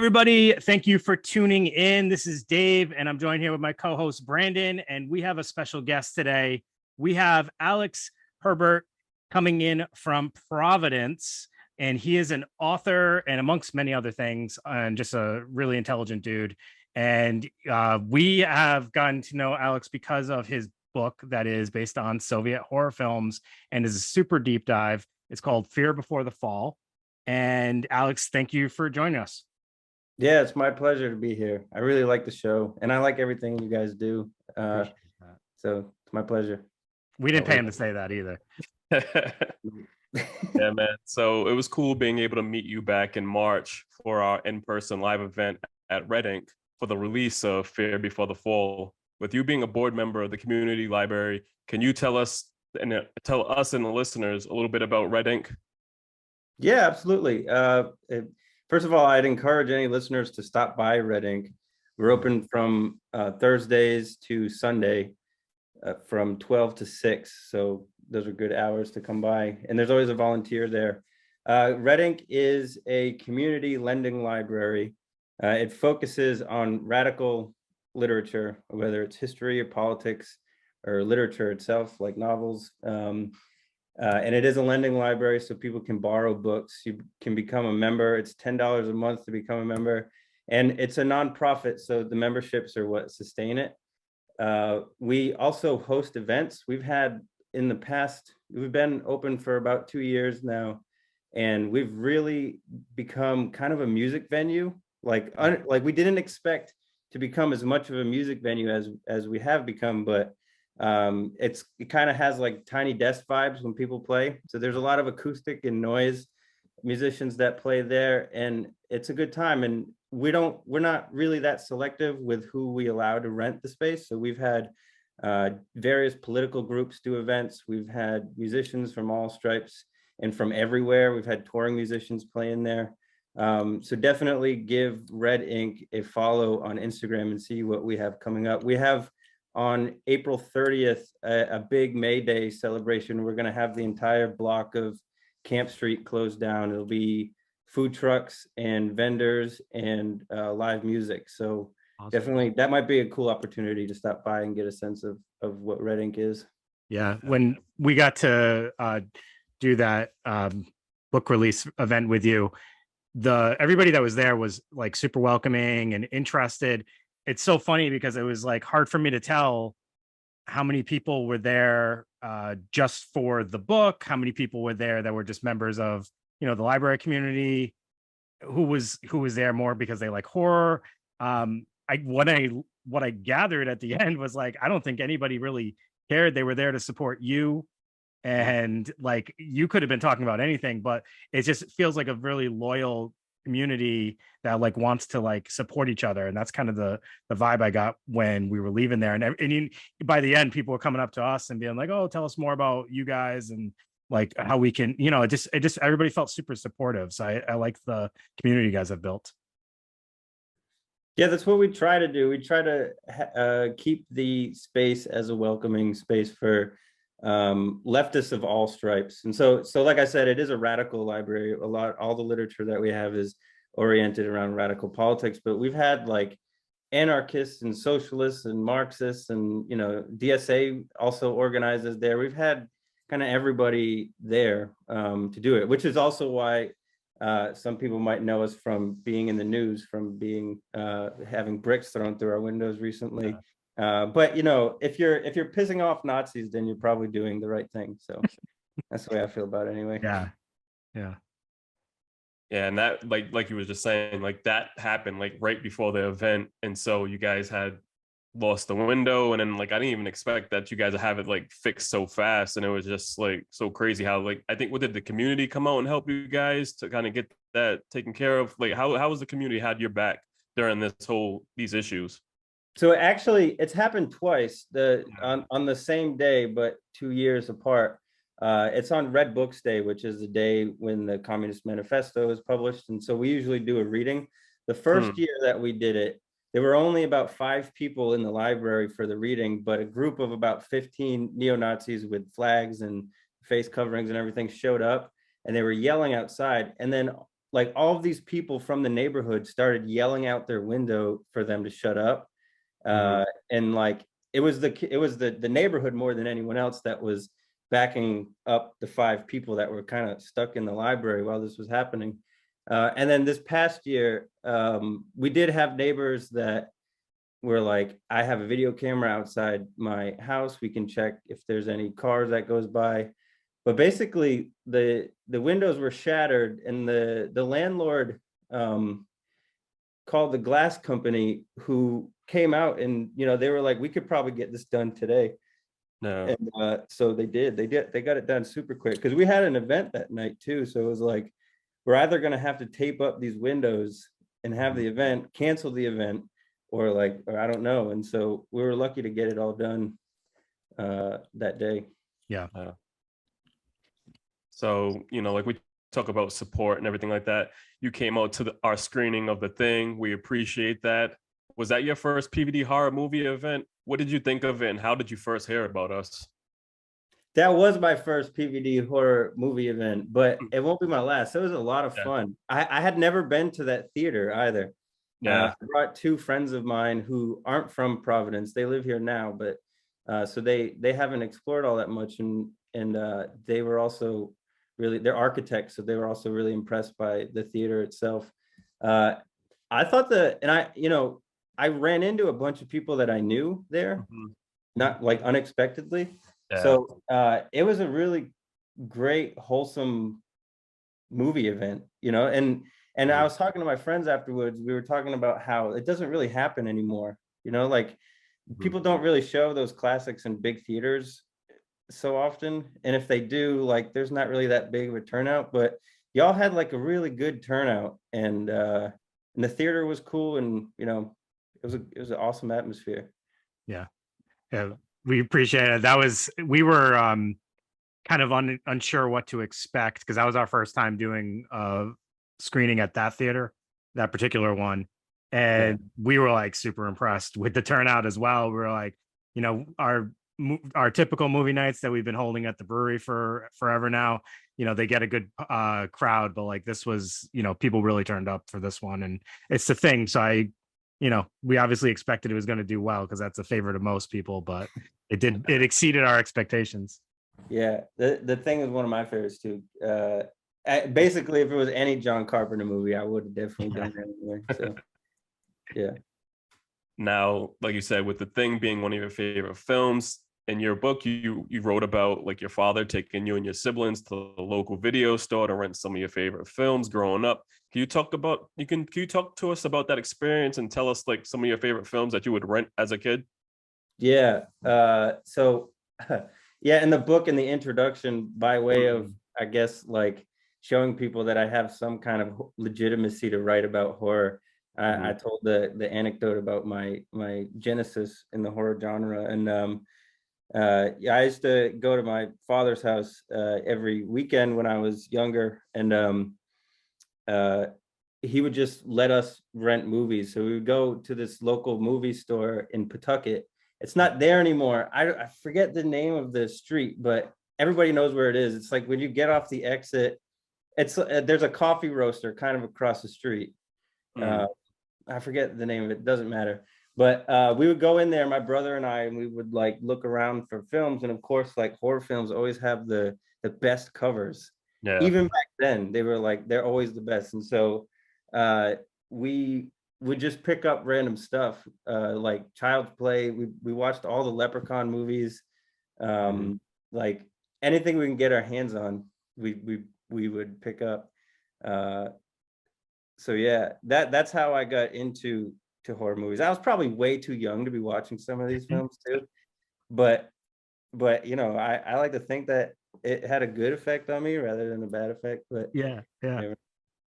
everybody. Thank you for tuning in. This is Dave, and I'm joined here with my co-host Brandon, and we have a special guest today. We have Alex Herbert coming in from Providence, and he is an author and amongst many other things, and just a really intelligent dude. And we have gotten to know Alex because of his book that is based on Soviet horror films and is a super deep dive. It's called Fear Before the Fall. And Alex, thank you for joining us. Yeah, it's my pleasure to be here. I really like the show, and I like everything you guys do. So it's my pleasure. We didn't pay him to say that either. Yeah, man. So it was cool being able to meet you back in March for our in-person live event at Red Ink for the release of Fear Before the Fall. With you being a board member of the community library, can you tell us and the listeners a little bit about Red Ink? Yeah, absolutely. First of all, I'd encourage any listeners to stop by Red Ink. We're open from Thursdays to Sunday from 12 to 6. So those are good hours to come by. And there's always a volunteer there. Red Ink is a community lending library. It focuses on radical literature, whether it's history or politics or literature itself, like novels. And it is a lending library, so people can borrow books. You can become a member. It's $10 a month to become a member. And it's a nonprofit, so the memberships are what sustain it. We also host events. We've had in the past, we've been open for about 2 years now, and we've really become kind of a music venue. Like we didn't expect to become as much of a music venue as we have become, but it kind of has like tiny desk vibes when people play. So there's a lot of acoustic and noise musicians that play there, and it's a good time. And we're not really that selective with who we allow to rent the space. So we've had various political groups do events. We've had musicians from all stripes and from everywhere. We've had touring musicians playing there. So definitely give Red Ink a follow on Instagram and see what we have coming up. We have on April 30th, a big May Day celebration. We're going to have the entire block of Camp Street closed down. It'll be food trucks and vendors and live music. So awesome. Definitely, that might be a cool opportunity to stop by and get a sense of what Red Ink is. Yeah, when we got to do that book release event with you, everybody that was there was like super welcoming and interested. It's so funny because it was like hard for me to tell how many people were there just for the book, how many people were there that were just members of, the library community, who was there more because they like horror. What I gathered at the end was like, I don't think anybody really cared. They were there to support you. And like, you could have been talking about anything, but it just feels like a really loyal community that like wants to like support each other. And that's kind of the vibe I got when we were leaving there. And by the end, people were coming up to us and being like, oh, tell us more about you guys and like how we can, it just everybody felt super supportive. So I like the community you guys have built. Yeah, that's what we try to do. We try to keep the space as a welcoming space for leftists of all stripes. And so like I said, it is a radical library. All the literature that we have is oriented around radical politics, but we've had like anarchists and socialists and Marxists and DSA also organizes there. We've had kind of everybody there to do it, which is also why some people might know us from being in the news, from being having bricks thrown through our windows recently. Yeah. But if you're pissing off Nazis, then you're probably doing the right thing. So that's the way I feel about it anyway. Yeah. And that like you were just saying, like that happened like right before the event, and so you guys had lost the window, and then like I didn't even expect that you guys would have it like fixed so fast, and it was just like so crazy how like I think did the community come out and help you guys to kind of get that taken care of? Like how was the community had your back during these issues? So actually, it's happened twice. On the same day, but 2 years apart. It's on Red Books Day, which is the day when the Communist Manifesto is published, and so we usually do a reading. The first year that we did it, there were only about 5 people in the library for the reading, but a group of about 15 neo-Nazis with flags and face coverings and everything showed up, and they were yelling outside. And then like all of these people from the neighborhood started yelling out their window for them to shut up. And like it was the neighborhood more than anyone else that was backing up the 5 people that were kind of stuck in the library while this was happening. And then this past year, we did have neighbors that were like, I have a video camera outside my house. We can check if there's any cars that goes by. But basically, the windows were shattered, and the landlord called the glass company, who came out, and they were like, we could probably get this done today. No. And so they got it done super quick, because we had an event that night too. So it was like, we're either going to have to tape up these windows and have the event, cancel the event, or I don't know. And so we were lucky to get it all done that day. Yeah. So, like we talk about support and everything like that. You came out to our screening of The Thing. We appreciate that. Was that your first PVD horror movie event? What did you think of it, and how did you first hear about us? That was my first PVD horror movie event, but it won't be my last. It was a lot of fun. I had never been to that theater either. I brought 2 friends of mine who aren't from Providence. They live here now, but so they haven't explored all that much, and they were also they're architects, so they were also really impressed by the theater itself. I thought I ran into a bunch of people that I knew there, not like unexpectedly. So it was a really great, wholesome movie event, and I was talking to my friends afterwards. We were talking about how it doesn't really happen anymore, like people don't really show those classics in big theaters so often, and if they do, like there's not really that big of a turnout. But y'all had like a really good turnout, and the theater was cool, and it was an awesome atmosphere. Yeah, we appreciate it. We were kind of unsure what to expect, because that was our first time doing a screening at that theater, that particular one, and we were like super impressed with the turnout as well. We were like, our typical movie nights that we've been holding at the brewery for forever now, they get a good crowd, but like this was, people really turned up for this one, and it's The Thing. So we obviously expected it was going to do well, because that's a favorite of most people, but it exceeded our expectations. Yeah, the Thing is one of my favorites too. Basically, if it was any John Carpenter movie, I would have definitely done that anyway. So yeah. Now, like you said, with The Thing being one of your favorite films, in your book, you wrote about like your father taking you and your siblings to the local video store to rent some of your favorite films growing up. Can you talk to us about that experience and tell us like some of your favorite films that you would rent as a kid? Yeah. So yeah, in the book, in the introduction, by way of, I guess, like showing people that I have some kind of legitimacy to write about horror, I told the anecdote about my genesis in the horror genre. And I used to go to my father's house every weekend when I was younger, and he would just let us rent movies. So we would go to this local movie store in Pawtucket. It's not there anymore. I forget the name of the street, but everybody knows where it is. It's like when you get off the exit, it's there's a coffee roaster kind of across the street. I forget the name of it. Doesn't matter. But we would go in there, my brother and I, and we would like look around for films. And of course, like horror films always have the best covers. Yeah. Even back then, they were like, they're always the best. And so we would just pick up random stuff, like Child's Play. We watched all the Leprechaun movies. Like anything we can get our hands on, we would pick up. So yeah, that's how I got into horror movies. I was probably way too young to be watching some of these films too, but I like to think that it had a good effect on me rather than a bad effect. But yeah,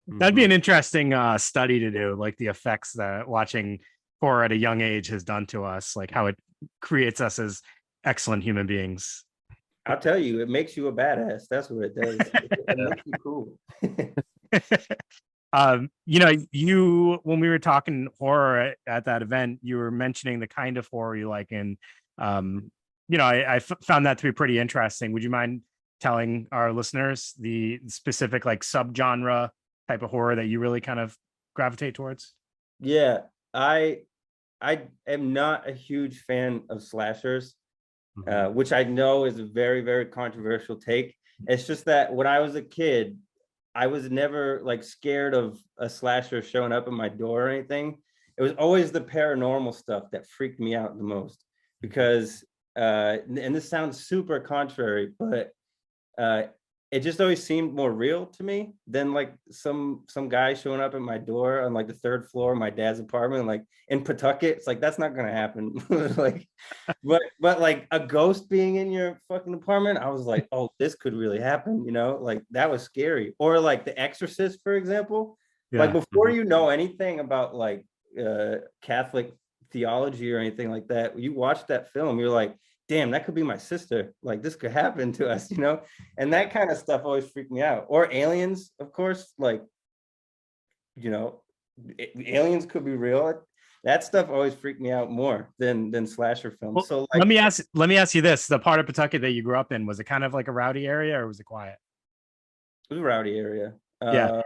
that'd be an interesting study to do, like the effects that watching horror at a young age has done to us, like how it creates us as excellent human beings. I'll tell you, it makes you a badass. That's what it does. It makes you cool. When we were talking horror at that event, you were mentioning the kind of horror you like, and I found that to be pretty interesting. Would you mind telling our listeners the specific like subgenre type of horror that you really kind of gravitate towards? Yeah, I am not a huge fan of slashers, which I know is a very, very controversial take. It's just that when I was a kid, I was never like scared of a slasher showing up at my door or anything. It was always the paranormal stuff that freaked me out the most because, and this sounds super contrary, but uh, it just always seemed more real to me than like some guy showing up at my door on like the third floor of my dad's apartment, like in Pawtucket. It's like that's not gonna happen. Like, but like a ghost being in your fucking apartment, I was like, oh, this could really happen. You know, like that was scary. Or like The Exorcist, for example. Like Yeah. before you know anything about like Catholic theology or anything like that, you watch that film, you're like, damn, that could be my sister. Like this could happen to us, you know? And that kind of stuff always freaked me out. Or aliens, of course, like, you know, aliens could be real. That stuff always freaked me out more than slasher films. Well, So like, let me ask you this: the part of Pawtucket that you grew up in, was it kind of like a rowdy area or was it quiet? it was a rowdy area. Yeah.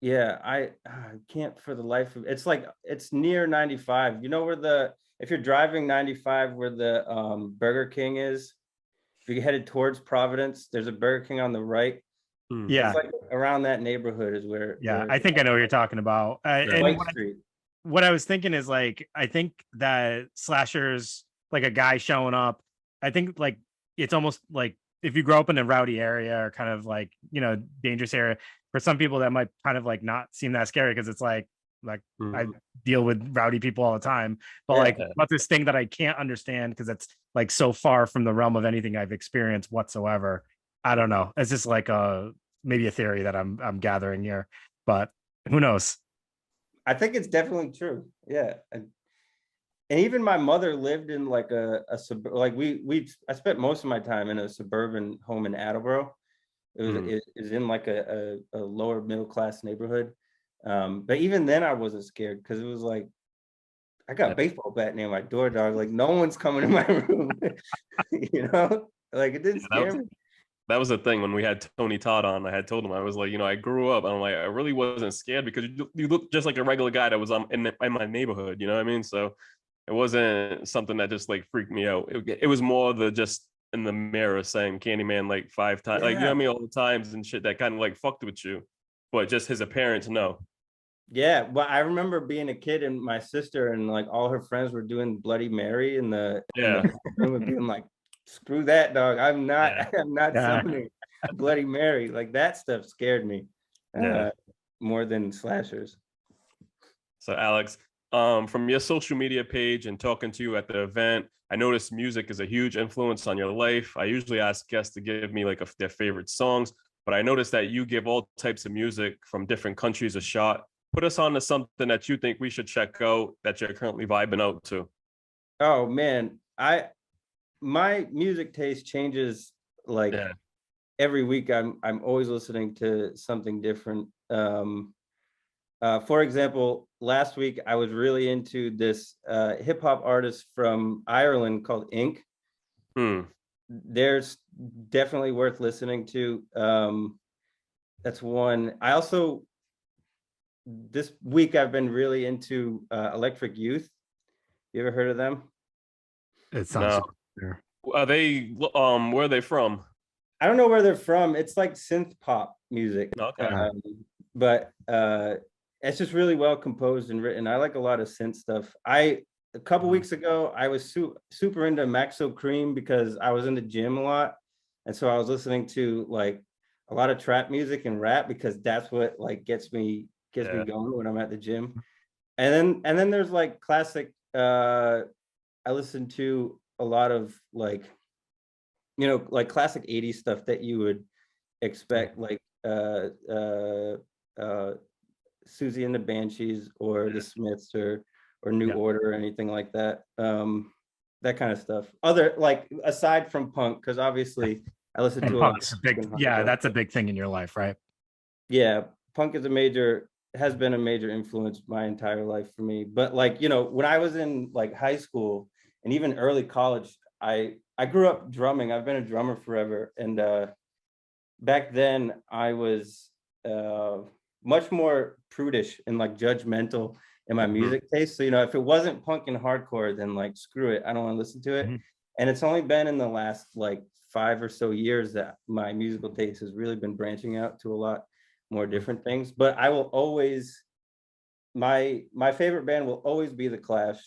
Yeah, I can't for the life of it's like it's near 95. You know where if you're driving 95 where the Burger King is, if you're headed towards Providence, there's a Burger King on the right. Yeah. It's like around that neighborhood is Yeah. I think I know what you're talking about. And White Street. what I was thinking is like, I think that slashers, like a guy showing up, I think like it's almost like if you grow up in a rowdy area or kind of like, dangerous area, for some people that might kind of like not seem that scary because it's like I deal with rowdy people all the time. But Yeah. like what's this thing that I can't understand because it's like so far from the realm of anything I've experienced whatsoever. I don't know. It's just like maybe a theory that I'm gathering here, but who knows? I think it's definitely true. Yeah. And even my mother lived in like like I spent most of my time in a suburban home in Attleboro. It was in like a lower middle class neighborhood. But even then I wasn't scared because it was like I got a baseball bat near my door, dog. Like no one's coming in my room. You know? Like it didn't scare me. That was the thing when we had Tony Todd on. I had told him, I was like, I grew up. I'm like, I really wasn't scared because you look just like a regular guy that was in my neighborhood. You know what I mean? So it wasn't something that just like freaked me out. It was more the just in the mirror saying Candyman like 5 times, like, you know what I mean? All the times and shit that kind of like fucked with you. But just his appearance, no. Yeah, well, I remember being a kid and my sister and like all her friends were doing Bloody Mary in the room and being like, screw that, dog. I'm not summoning Bloody Mary. Like that stuff scared me more than slashers. So Alex, from your social media page and talking to you at the event, I noticed music is a huge influence on your life. I usually ask guests to give me like their favorite songs, but I noticed that you give all types of music from different countries a shot. Put us on to something that you think we should check out that you're currently vibing out to. Oh man, my music taste changes like every week. I'm always listening to something different. For example, last week I was really into this hip hop artist from Ireland called Ink. There's definitely worth listening to. That's one. I also this week I've been really into Electric Youth. You ever heard of them? It sounds familiar. Are they where are they from? I don't know where they're from. It's like synth pop music. Okay. But it's just really well composed and written. I like a lot of synth stuff. A couple weeks ago, I was super into Maxo Cream because I was in the gym a lot. And so I was listening to like a lot of trap music and rap because that's what like gets me going when I'm at the gym. And then there's like classic I listen to a lot of like like classic 80s stuff that you would expect, like Susie and the Banshees or the Smiths or New Order or anything like that. That kind of stuff. Other like aside from punk, because obviously I listen to punk's a big that's a big thing in your life, right? Yeah, punk is has been a major influence my entire life for me. But like, when I was in like high school and even early college, I grew up drumming. I've been a drummer forever. And back then I was much more prudish and like judgmental in my music taste. So, you know, if it wasn't punk and hardcore, then like, screw it, I don't want to listen to it. And it's only been in the last like 5 or so years that my musical taste has really been branching out to a lot more different things. But I will always, my favorite band will always be The Clash,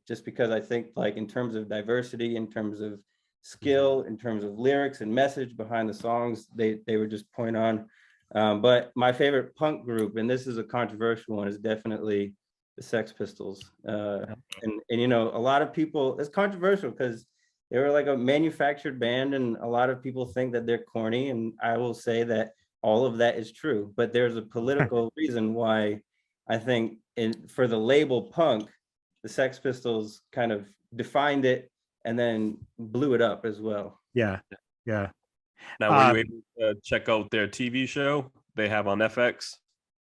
just because I think like in terms of diversity, in terms of skill, in terms of lyrics and message behind the songs, they were just point on. But my favorite punk group, and this is a controversial one, is definitely the Sex Pistols. And you know, a lot of people, it's controversial because they were like a manufactured band, and a lot of people think that they're corny, and I will say that all of that is true, but there's a political reason why I think for the label punk, the Sex Pistols kind of defined it and then blew it up as well. Yeah. Now, were you able to check out their TV show they have on FX?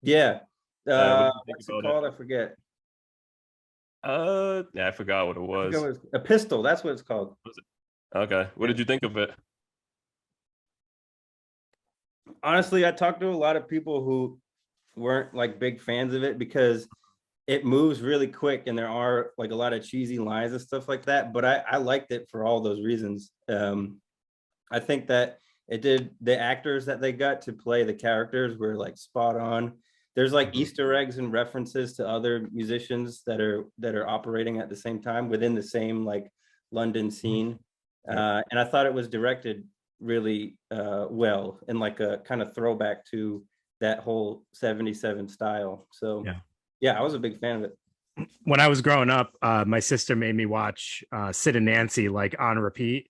Yeah. What What's it called? I forget. Yeah, I forgot what it was. A Pistol. That's what it's called. Okay. What did you think of it? Honestly, I talked to a lot of people who weren't like big fans of it because it moves really quick and there are like a lot of cheesy lines and stuff like that. But I liked it for all those reasons. I think that the actors that they got to play the characters were like spot on. There's like Easter eggs and references to other musicians that are operating at the same time within the same like London scene. And I thought it was directed really well, and like a kind of throwback to that whole 77 style. So yeah, I was a big fan of it. When I was growing up, my sister made me watch Sid and Nancy like on repeat.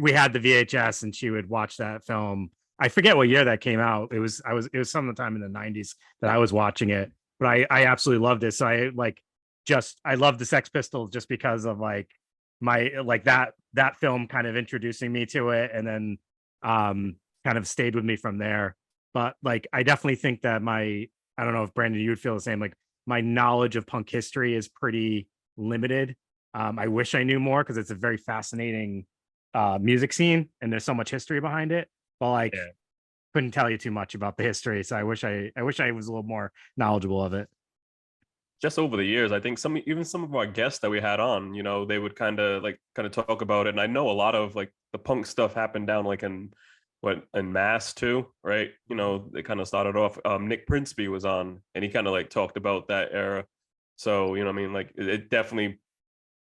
We had the VHS and she would watch that film. I forget what year that came out. It was sometime in the 90s that I was watching it, but I absolutely loved it. So I love the Sex Pistols just because of like my like that film kind of introducing me to it, and then kind of stayed with me from there. But like I definitely think that I don't know if Brandon you would feel the same, like my knowledge of punk history is pretty limited. I wish I knew more because it's a very fascinating music scene and there's so much history behind it. But like couldn't tell you too much about the history. So I wish I was a little more knowledgeable of it. Just over the years, I think some of our guests that we had on, you know, they would kind of talk about it. And I know a lot of like the punk stuff happened down like in Mass too, right? You know, they kind of started off. Nick Prinsby was on, and he kind of like talked about that era. So you know, what I mean, like it definitely,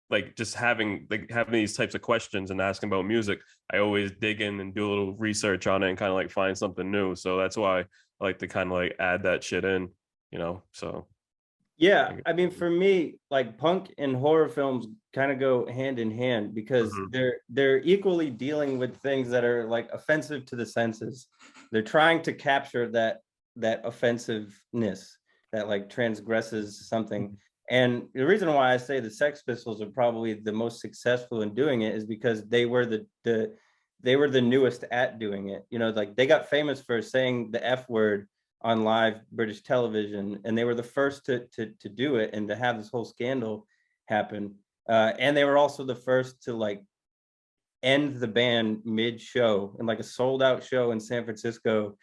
like just having these types of questions and asking about music, I always dig in and do a little research on it and kind of like find something new. So that's why I like to kind of like add that shit in, you know. So yeah, I mean, for me, like punk and horror films kind of go hand in hand because they're equally dealing with things that are like offensive to the senses. They're trying to capture that offensiveness that like transgresses something. And the reason why I say the Sex Pistols are probably the most successful in doing it is because they were the newest at doing it. You know, like they got famous for saying the F word on live British television, and they were the first to do it and to have this whole scandal happen. And they were also the first to like end the band mid-show in like a sold-out show in San Francisco.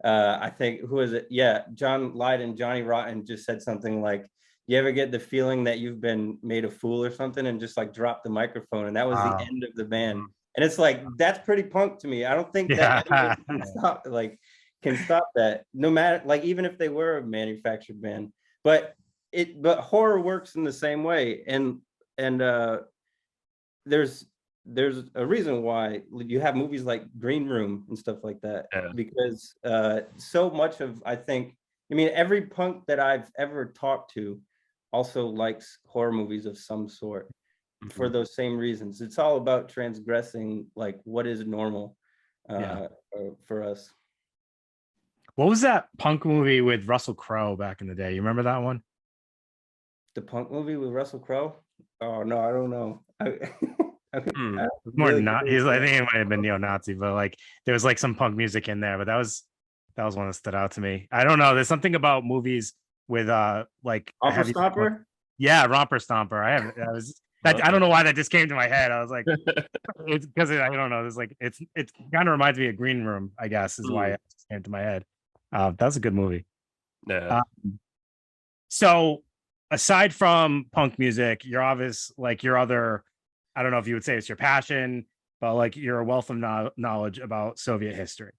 I think, who is it? Yeah, John Lydon, Johnny Rotten just said something like, you ever get the feeling that you've been made a fool or something, and just like drop the microphone, and that was the end of the band. And it's like, that's pretty punk to me. I don't think that anyone can stop that, no matter, like, even if they were a manufactured band. But horror works in the same way, and there's a reason why you have movies like Green Room and stuff like that, because so much of, I mean, every punk that I've ever talked to also likes horror movies of some sort for those same reasons. It's all about transgressing like what is normal for us. What was that punk movie with Russell Crowe back in the day? You remember that one? The punk movie with Russell Crowe? Oh no, I don't know. More not. I think it might have been neo-Nazi, but like there was like some punk music in there. But that was one that stood out to me. I don't know. There's something about movies with like Romper Stomper. Yeah, Romper Stomper. I don't know why that just came to my head. I was like, it's because I don't know. It's like it kind of reminds me of Green Room, I guess, is why it just came to my head. That's a good movie. Yeah. So aside from punk music, you're obvious like your other, I don't know if you would say it's your passion, but like you're a wealth of knowledge about Soviet history.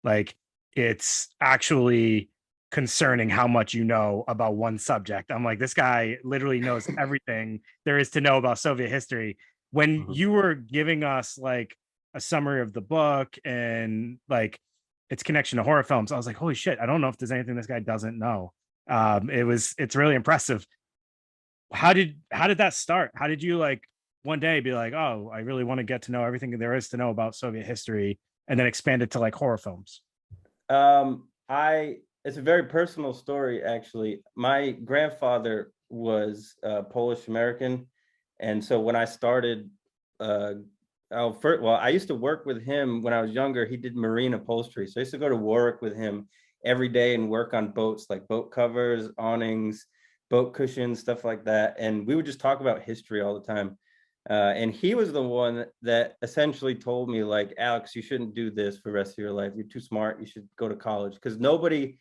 Like it's actually concerning how much you know about one subject. I'm like, this guy literally knows everything there is to know about Soviet history. When you were giving us like a summary of the book and like its connection to horror films, I was like, holy shit, I don't know if there's anything this guy doesn't know. It's really impressive. How did that start? How did you like one day be like, oh, I really want to get to know everything there is to know about Soviet history, and then expand it to like horror films? I It's a very personal story, actually. My grandfather was Polish American, and so when I started, I used to work with him when I was younger. He did marine upholstery, so I used to go to Warwick with him every day and work on boats, like boat covers, awnings, boat cushions, stuff like that. And we would just talk about history all the time. And he was the one that essentially told me, like, Alex, you shouldn't do this for the rest of your life. You're too smart. You should go to college. Because nobody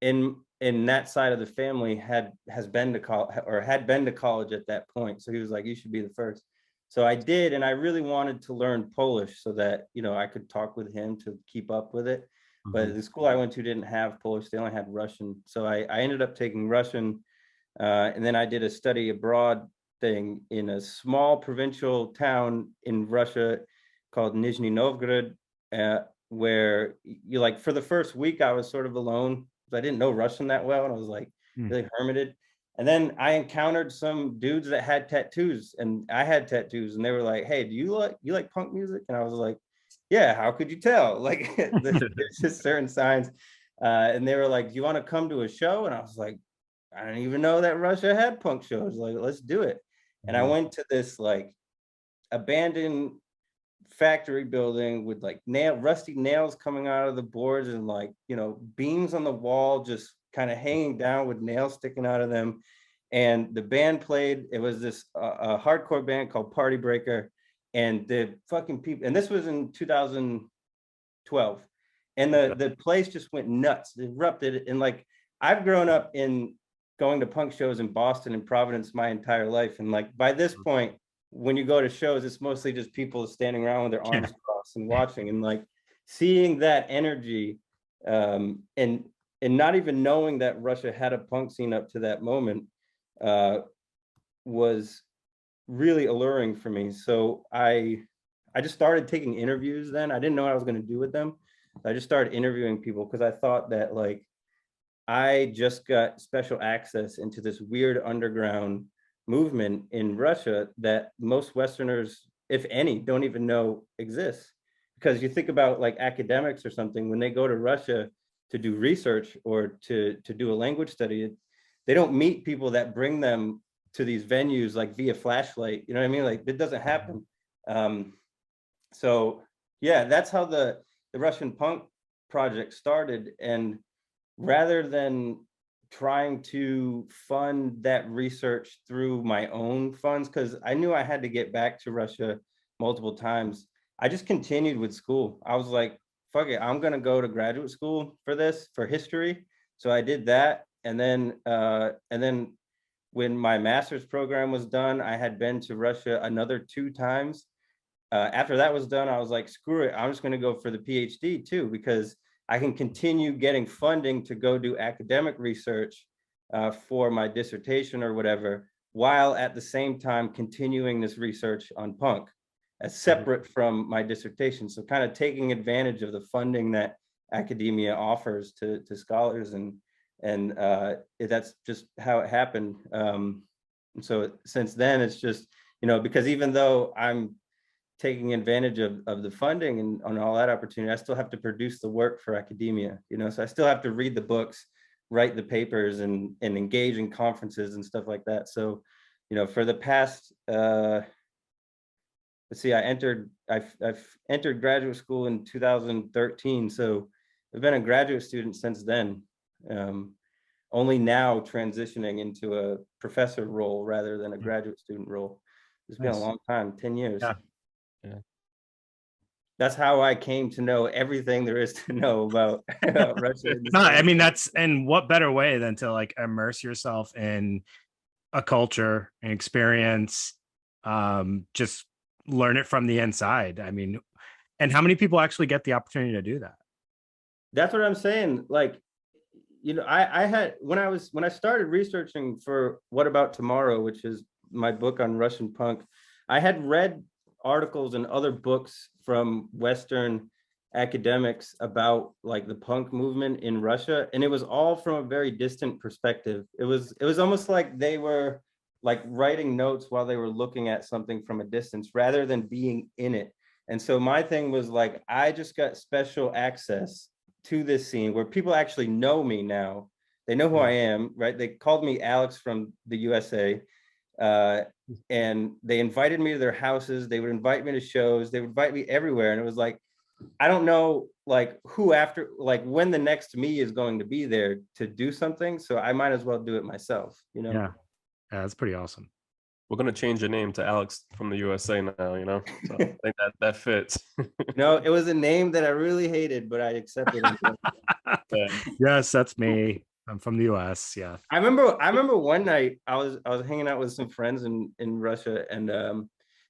in that side of the family had been to college or had been to college at that point. So he was like, you should be the first. So I did, and I really wanted to learn Polish so that, you know, I could talk with him to keep up with it. But the school I went to didn't have Polish; they only had Russian. So I ended up taking Russian, and then I did a study abroad thing in a small provincial town in Russia called Nizhny Novgorod, where you, like, for the first week I was sort of alone. I didn't know Russian that well, and I was like really hermited. And then I encountered some dudes that had tattoos, and I had tattoos, and they were like, "Hey, do you like punk music?" And I was like, "Yeah, how could you tell?" Like, there's just certain signs. And they were like, "Do you want to come to a show?" And I was like, "I didn't even know that Russia had punk shows. Like, let's do it." And I went to this like abandoned factory building with like rusty nails coming out of the boards, and, like, you know, beams on the wall just kind of hanging down with nails sticking out of them. And the band played. It was this a hardcore band called Party Breaker, and the fucking people. And this was in 2012, and the place just went nuts. It erupted. And, like, I've grown up in going to punk shows in Boston and Providence my entire life, and, like, by this point, when you go to shows, it's mostly just people standing around with their arms crossed and watching, and, like, seeing that energy, and not even knowing that Russia had a punk scene up to that moment, was really alluring for me. So I just started taking interviews then. I didn't know what I was going to do with them. I just started interviewing people because I thought that, like, I just got special access into this weird underground movement in Russia that most Westerners, if any, don't even know exists. Because you think about, like, academics or something, when they go to Russia to do research or to do a language study, they don't meet people that bring them to these venues like via flashlight. You know what I mean? Like, it doesn't happen. So yeah, that's how the Russian punk project started. And rather than trying to fund that research through my own funds, because I knew I had to get back to Russia multiple times, I just continued with school. I was like, fuck it, I'm gonna go to graduate school for this, for history. So I did that. And then when my master's program was done, I had been to Russia another 2 times. After that was done, I was like, screw it, I'm just gonna go for the PhD too, because I can continue getting funding to go do academic research for my dissertation or whatever, while at the same time continuing this research on punk as separate from my dissertation. So kind of taking advantage of the funding that academia offers to scholars, and that's just how it happened. And so since then, it's just, you know, because even though I'm taking advantage of the funding and on all that opportunity, I still have to produce the work for academia, you know, so I still have to read the books, write the papers, and engage in conferences and stuff like that. So, you know, for the past, let's see, I've entered graduate school in 2013. So I've been a graduate student since then, only now transitioning into a professor role rather than a graduate student role. It's been a Nice. long time, 10 years. Yeah. Yeah. That's how I came to know everything there is to know about Russia. And the No, I Soviet mean, and what better way than to like immerse yourself in a culture and experience, just learn it from the inside. I mean, and how many people actually get the opportunity to do that? That's what I'm saying. Like, I had when I started researching for What About Tomorrow, which is my book on Russian punk, I had read articles and other books from Western academics about like the punk movement in Russia, and it was all from a very distant perspective. It was almost like they were like writing notes while they were looking at something from a distance rather than being in it. And so my thing was like, I just got special access to this scene where people actually know me now. They know who I am, right? They called me Alex from the USA. And they invited me to their houses. They would invite me to shows. They would invite me everywhere. And it was like, I don't know, like who after, like when the next me is going to be there to do something. So I might as well do it myself, Yeah, that's pretty awesome. We're gonna change your name to Alex from the USA now, So I think that fits. No, it was a name that I really hated, but I accepted it. Yeah. Yes, that's me. I'm from the US. Yeah. I remember one night I was hanging out with some friends in Russia, and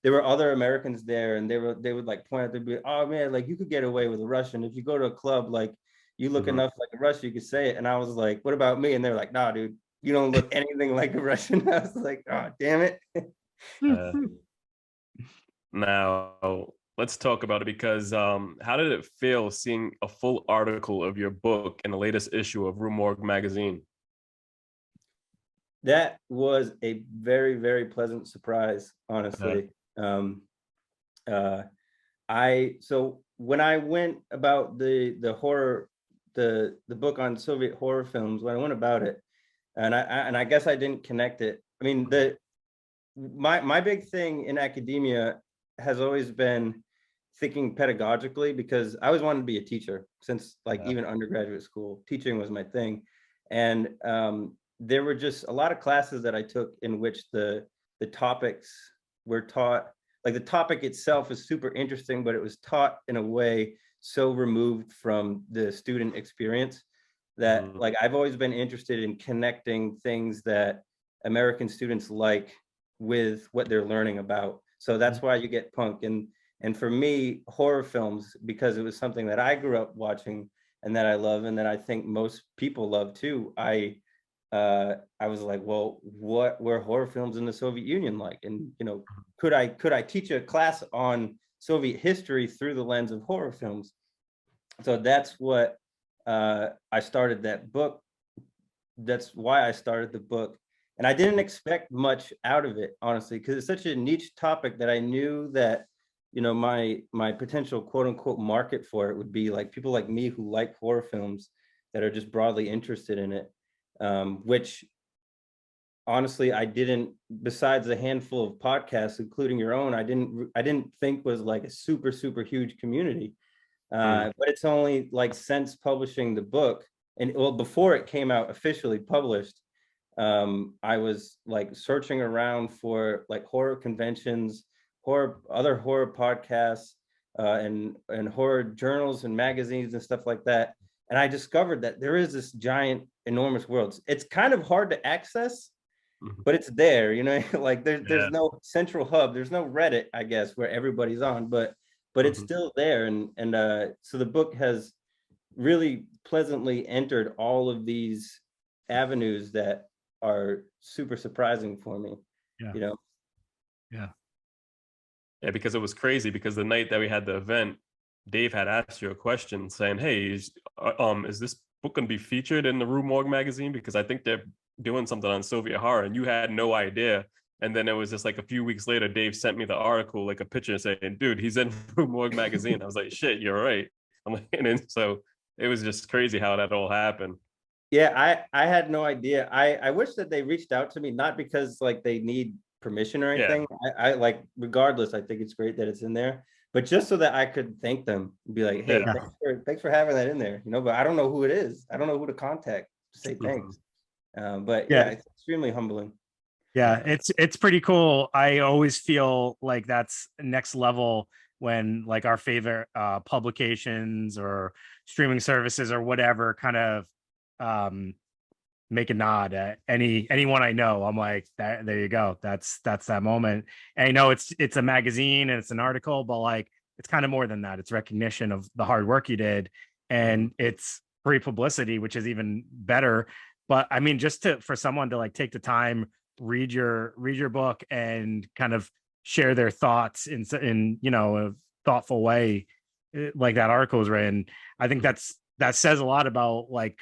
there were other Americans there, and they would like point out, they'd be, oh man, like you could get away with a Russian if you go to a club, like you look enough like a Russian, you could say it. And I was like, what about me? And they're like, nah, dude, you don't look anything like a Russian. I was like, oh damn it. Now let's talk about it, because how did it feel seeing a full article of your book in the latest issue of Rue Morgue magazine? That was a very, very pleasant surprise, honestly. So when I went about the horror, the book on Soviet horror films, when I went about it, and I guess I didn't connect it. I mean, my big thing in academia has always been thinking pedagogically, because I always wanted to be a teacher since like even undergraduate school. Teaching was my thing. And there were just a lot of classes that I took in which the topics were taught, like the topic itself is super interesting, but it was taught in a way so removed from the student experience that like I've always been interested in connecting things that American students like with what they're learning about. So that's why you get punk. And for me, horror films, because it was something that I grew up watching and that I love, and that I think most people love too. I was like, well, what were horror films in the Soviet Union like? And could I teach a class on Soviet history through the lens of horror films? So that's what I started that book. That's why I started the book. And I didn't expect much out of it, honestly, because it's such a niche topic that I knew that, my potential quote unquote market for it would be like people like me who like horror films that are just broadly interested in it, which honestly, I didn't, besides a handful of podcasts, including your own, I didn't think was like a super, super huge community. But it's only like since publishing the book, and well, before it came out officially published, I was like searching around for like horror conventions, other horror podcasts, and horror journals and magazines and stuff like that. And I discovered that there is this giant, enormous world. It's kind of hard to access, but it's there, like there's no central hub. There's no Reddit, I guess, where everybody's on, but it's still there. And so the book has really pleasantly entered all of these avenues that are super surprising for me. Yeah, because it was crazy, because the night that we had the event, Dave had asked you a question saying, hey, is this book going to be featured in the Rue Morgue magazine? Because I think they're doing something on Soviet horror, and you had no idea. And then it was just like a few weeks later, Dave sent me the article, like a picture saying, dude, he's in Rue Morgue magazine. I was like, shit, you're right. I'm like, and so it was just crazy how that all happened. Yeah, I had no idea. I wish that they reached out to me, not because like they need permission or anything. I like, regardless, I think it's great that it's in there, but just so that I could thank them and be like, hey, thanks for having that in there, but I don't know who it is. I don't know who to contact to say thanks. But yeah, it's extremely humbling. Yeah, it's pretty cool. I always feel like that's next level when like our favorite publications or streaming services or whatever kind of um make a nod at anyone I know. I'm like, that there you go. That's that moment. And I know it's a magazine and it's an article, but like it's kind of more than that. It's recognition of the hard work you did, and it's free publicity, which is even better. But I mean, just to for someone to like take the time, read your book and kind of share their thoughts in a thoughtful way, like that article was written. I think that says a lot about like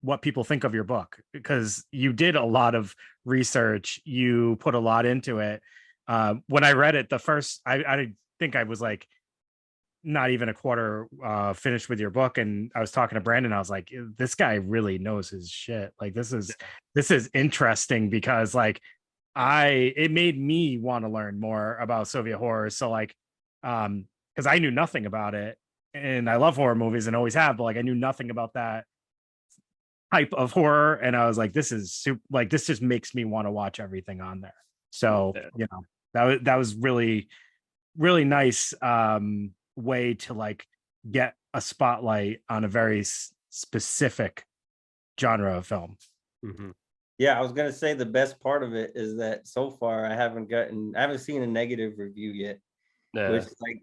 what people think of your book, because you did a lot of research, you put a lot into it. When I read it the first, I think I was like not even a quarter finished with your book, and I was talking to Brandon. I was like, this guy really knows his shit. Like this is interesting, because like it made me want to learn more about Soviet horror. So like because I knew nothing about it, and I love horror movies and always have, but like I knew nothing about that type of horror, and I was like, this is super, like this just makes me want to watch everything on there. So that was really nice way to like get a spotlight on a very specific genre of film. Yeah, I was gonna say the best part of it is that so far I haven't seen a negative review yet. Which like,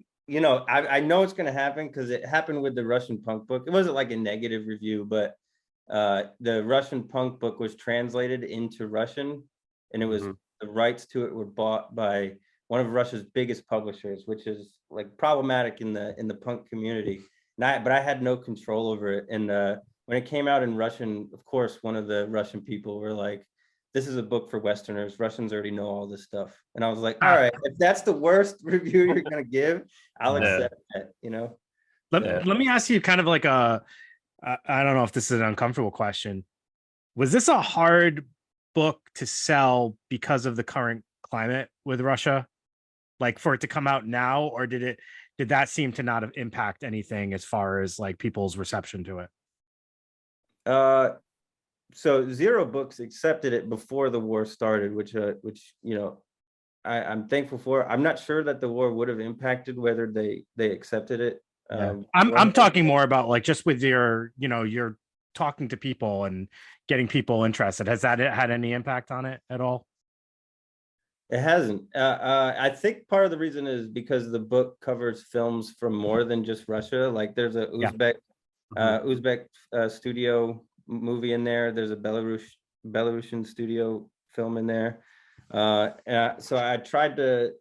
I know it's gonna happen because it happened with the Russian punk book. It wasn't like a negative review, but the Russian punk book was translated into Russian, and it was the rights to it were bought by one of Russia's biggest publishers, which is like problematic in the punk community. But I had no control over it. And when it came out in Russian, of course, one of the Russian people were like, "This is a book for Westerners. Russians already know all this stuff." And I was like, "All right, if that's the worst review you're gonna give, I'll accept that." Let me ask you kind of like I don't know if this is an uncomfortable question. Was this a hard book to sell because of the current climate with Russia? Like for it to come out now, or did that seem to not have impact anything as far as like people's reception to it? So Zero Books accepted it before the war started, which I'm thankful for. I'm not sure that the war would have impacted whether they accepted it. I'm talking more about like just with you're talking to people and getting people interested. Has that had any impact on it at all? It hasn't. I think part of the reason is because the book covers films from more than just Russia. Like there's a Uzbek studio movie in there. There's a Belarusian studio film in there. So I tried to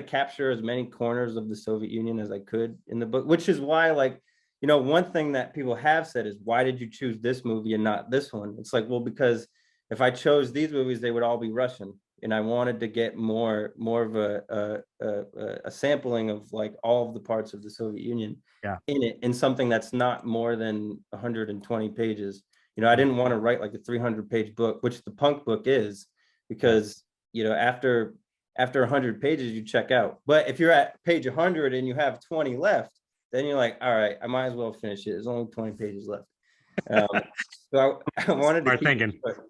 capture as many corners of the Soviet Union as I could in the book, which is why, like, one thing that people have said is, why did you choose this movie and not this one? It's like, well, because if I chose these movies, they would all be Russian. And I wanted to get more of a sampling of like all of the parts of the Soviet Union in it, in something that's not more than 120 pages. I didn't want to write like a 300-page book, which the punk book is, because after 100 pages you check out. But if you're at page 100 and you have 20 left, then you're like, all right, I might as well finish it. There's only 20 pages left. So I wanted to keep it short.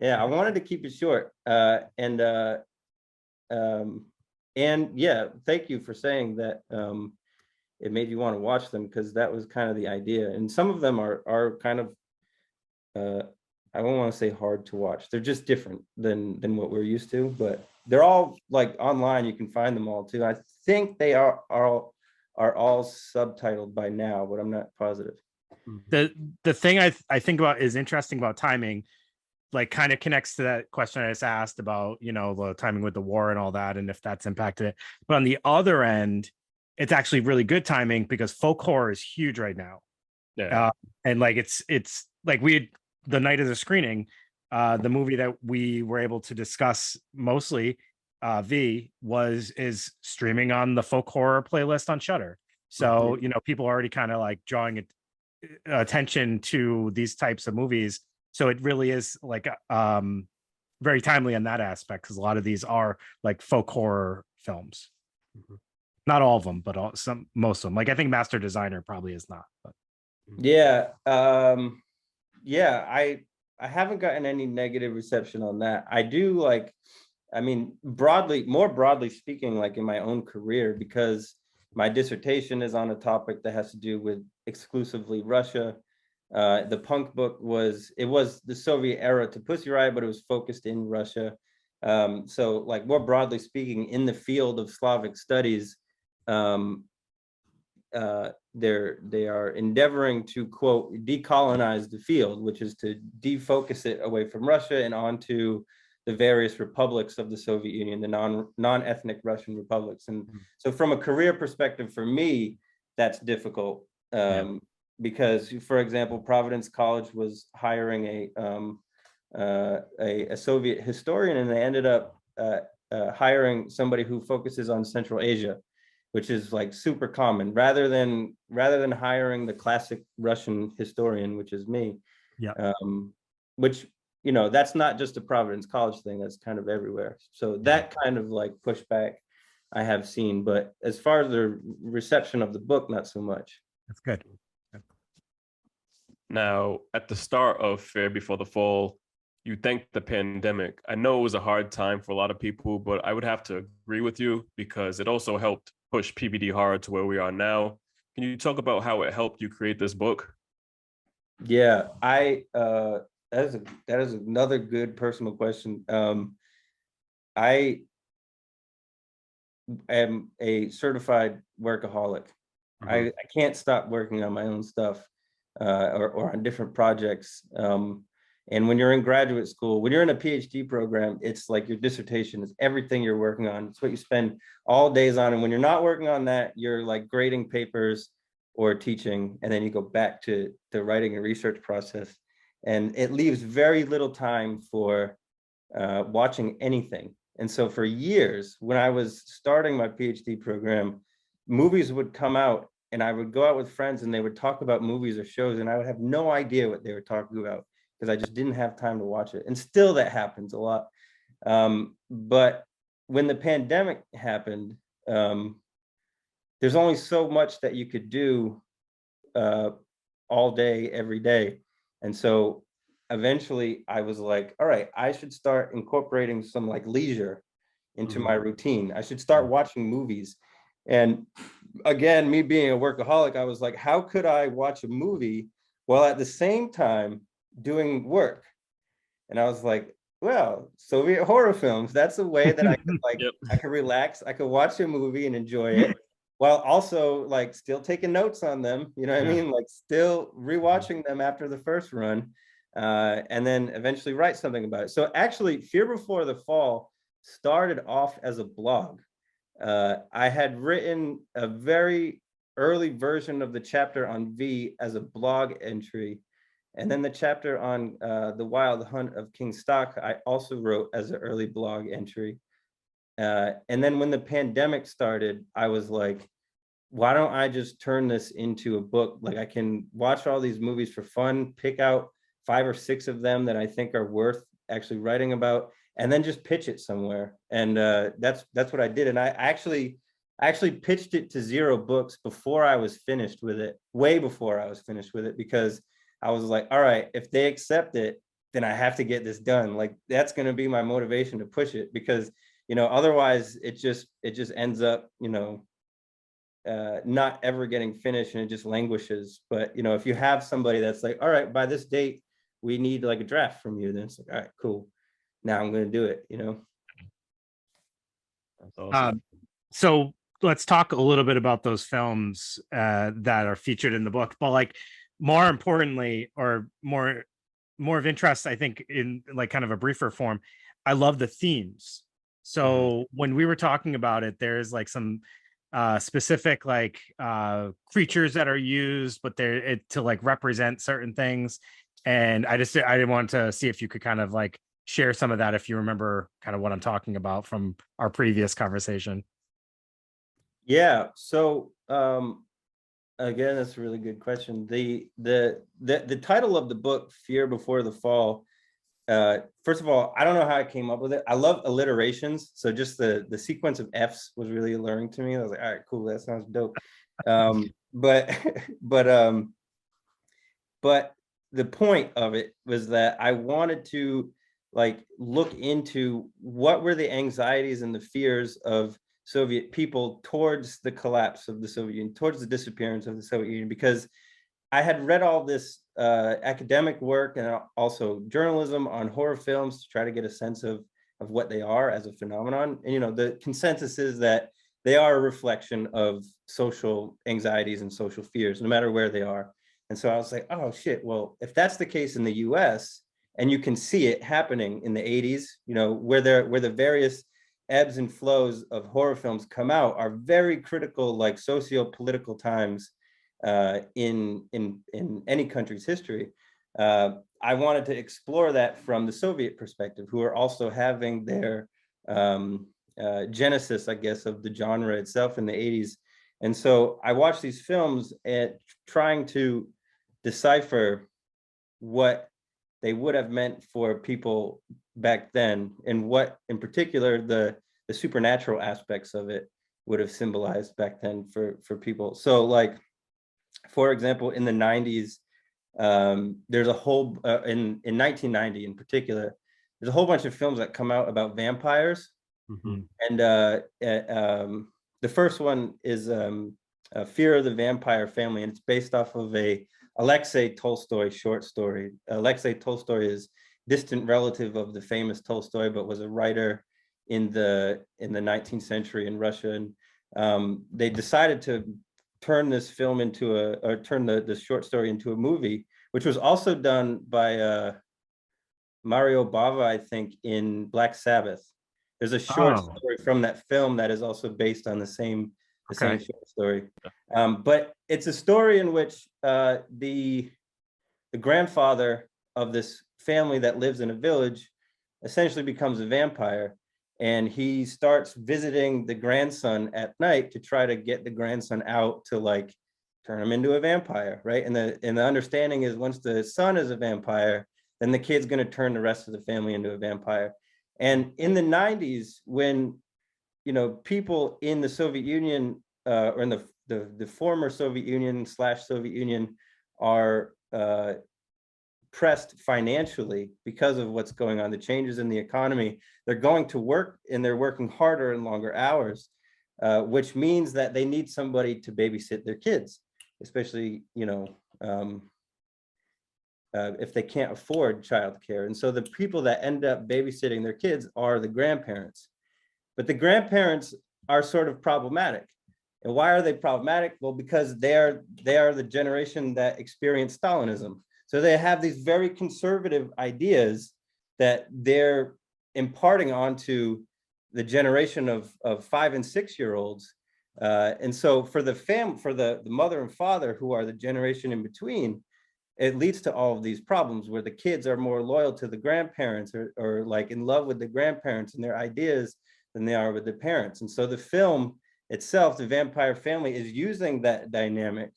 Yeah, I wanted to keep it short. And yeah, thank you for saying that. It made you want to watch them, because that was kind of the idea. And some of them are kind of I don't want to say hard to watch. They're just different than what we're used to, but they're all like online. You can find them all too. I think they are all subtitled by now, but I'm not positive. The thing I think about is interesting about timing, like kind of connects to that question I just asked about, the timing with the war and all that, and if that's impacted it. But on the other end, it's actually really good timing, because folk horror is huge right now. And like it's like the night of the screening, the movie that we were able to discuss mostly, is streaming on the folk horror playlist on Shudder. So people are already kind of like drawing attention to these types of movies. So it really is like very timely in that aspect, because a lot of these are like folk horror films. Not all of them, but most of them. Like I think Master Designer probably is not. But. Yeah. I haven't gotten any negative reception on that. I do like, I mean, more broadly speaking, like in my own career, because my dissertation is on a topic that has to do with exclusively Russia. The punk book was the Soviet era to Pussy Riot, but it was focused in Russia. So like more broadly speaking, in the field of Slavic studies, um, they are endeavoring to, quote, decolonize the field, which is to defocus it away from Russia and onto the various republics of the Soviet Union, the non-ethnic Russian republics. And so from a career perspective, for me, that's difficult. Because, for example, Providence College was hiring a Soviet historian, and they ended up hiring somebody who focuses on Central Asia, which is like super common, rather than hiring the classic Russian historian, which is me. Yeah. Which, you know, that's not just a Providence College thing, that's kind of everywhere. So that kind of like pushback I have seen, but as far as the reception of the book, not so much. That's good. Now, at the start of Fair Before the Fall, you thanked the pandemic. I know it was a hard time for a lot of people, but I would have to agree with you because it also helped push PBD horror to where we are now. Can you talk about how it helped you create this book? Yeah, that is another good personal question. I am a certified workaholic. I can't stop working on my own stuff or on different projects. And when you're in graduate school, when you're in a PhD program, it's like your dissertation is everything you're working on. It's what you spend all days on. And when you're not working on that, you're like grading papers or teaching, and then you go back to the writing and research process. And it leaves very little time for watching anything. And so for years, when I was starting my PhD program, movies would come out and I would go out with friends and they would talk about movies or shows, and I would have no idea what they were talking about because I just didn't have time to watch it. And still that happens a lot. But when the pandemic happened, there's only so much that you could do all day, every day. And so eventually I was like, all right, I should start incorporating some like leisure into my routine. I should start watching movies. And again, me being a workaholic, I was like, how could I watch a movie while at the same time doing work? And I was like, well, Soviet horror films, that's a way that I could like, I could relax. I could watch a movie and enjoy it while also like still taking notes on them. You know what I mean? Like still rewatching them after the first run, and then eventually write something about it. So actually Fear Before the Fall started off as a blog. I had written a very early version of the chapter on V as a blog entry. And then the chapter on the Wild Hunt of King Stock, I also wrote as an early blog entry. And then when the pandemic started, I was like, why don't I just turn this into a book? Like I can watch all these movies for fun, pick out 5 or 6 of them that I think are worth actually writing about, and then just pitch it somewhere. And that's what I did. And I actually pitched it to Zero Books before I was finished with it, way before I was finished with it, because I was like, all right, if they accept it, then I have to get this done. Like that's going to be my motivation to push it, because, you know, otherwise it just ends up, you know, not ever getting finished and it just languishes. But, you know, if you have somebody that's like, all right, by this date, we need like a draft from you, then it's like, all right, cool. Now I'm going to do it, you know? That's awesome. So let's talk a little bit about those films that are featured in the book, but like more importantly, or more of interest, I think, in like kind of a briefer form, I love the themes. So when we were talking about it, there's like some specific like creatures that are used, but they're to like represent certain things. And I didn't want to see if you could kind of like share some of that, if you remember kind of what I'm talking about from our previous conversation. Yeah. So again, that's a really good question. The title of the book, Fear Before the Fall, first of all, I don't know how I came up with it. I love alliterations. So just the sequence of F's was really alluring to me. I was like, all right, cool, that sounds dope. But the point of it was that I wanted to like look into what were the anxieties and the fears of Soviet people towards the collapse of the Soviet Union, towards the disappearance of the Soviet Union, because I had read all this academic work and also journalism on horror films to try to get a sense of what they are as a phenomenon. And, you know, the consensus is that they are a reflection of social anxieties and social fears, no matter where they are. And so I was like, oh shit, well, if that's the case in the US, and you can see it happening in the 80s, you know, where the various ebbs and flows of horror films come out are very critical, like socio-political times in any country's history. I wanted to explore that from the Soviet perspective, who are also having their genesis, I guess, of the genre itself in the 80s. And so I watched these films and trying to decipher what they would have meant for people back then, and what in particular the supernatural aspects of it would have symbolized back then for people. So like, for example, in the 90s, there's a whole, in 1990 in particular, there's a whole bunch of films that come out about vampires. Mm-hmm. And the first one is Fear of the Vampire Family, and it's based off of a Alexei Tolstoy short story. Alexei Tolstoy is distant relative of the famous Tolstoy, but was a writer in the 19th century in Russia. And they decided to turn this film into or turn the short story into a movie, which was also done by Mario Bava, I think, in Black Sabbath. There's a short story from that film that is also based on the same short story. But it's a story in which the grandfather of this family that lives in a village essentially becomes a vampire, and he starts visiting the grandson at night to try to get the grandson out to like turn him into a vampire, right? And the understanding is once the son is a vampire, then the kid's going to turn the rest of the family into a vampire. And in the 90s, when, you know, people in the Soviet Union or in the former Soviet Union / Soviet Union are pressed financially because of what's going on, the changes in the economy, they're going to work and they're working harder and longer hours, which means that they need somebody to babysit their kids, especially, you know, if they can't afford childcare. And so the people that end up babysitting their kids are the grandparents. But the grandparents are sort of problematic. And why are they problematic? Well, because they are the generation that experienced Stalinism. So they have these very conservative ideas that they're imparting onto the generation of 5 and 6 year olds. And so for the mother and father, who are the generation in between, it leads to all of these problems where the kids are more loyal to the grandparents or like in love with the grandparents and their ideas than they are with the parents. And so the film itself, The Vampire Family, is using that dynamic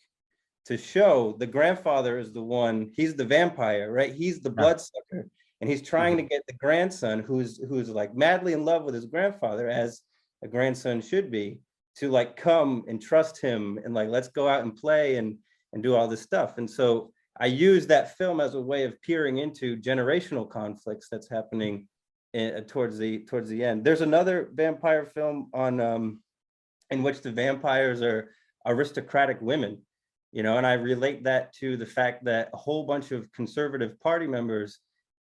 to show the grandfather is the one, he's the vampire, right? He's the bloodsucker. And he's trying to get the grandson who's like madly in love with his grandfather, as a grandson should be, to like come and trust him and like, let's go out and play and do all this stuff. And so I use that film as a way of peering into generational conflicts that's happening towards the end. There's another vampire film on in which the vampires are aristocratic women, you know, and I relate that to the fact that a whole bunch of conservative party members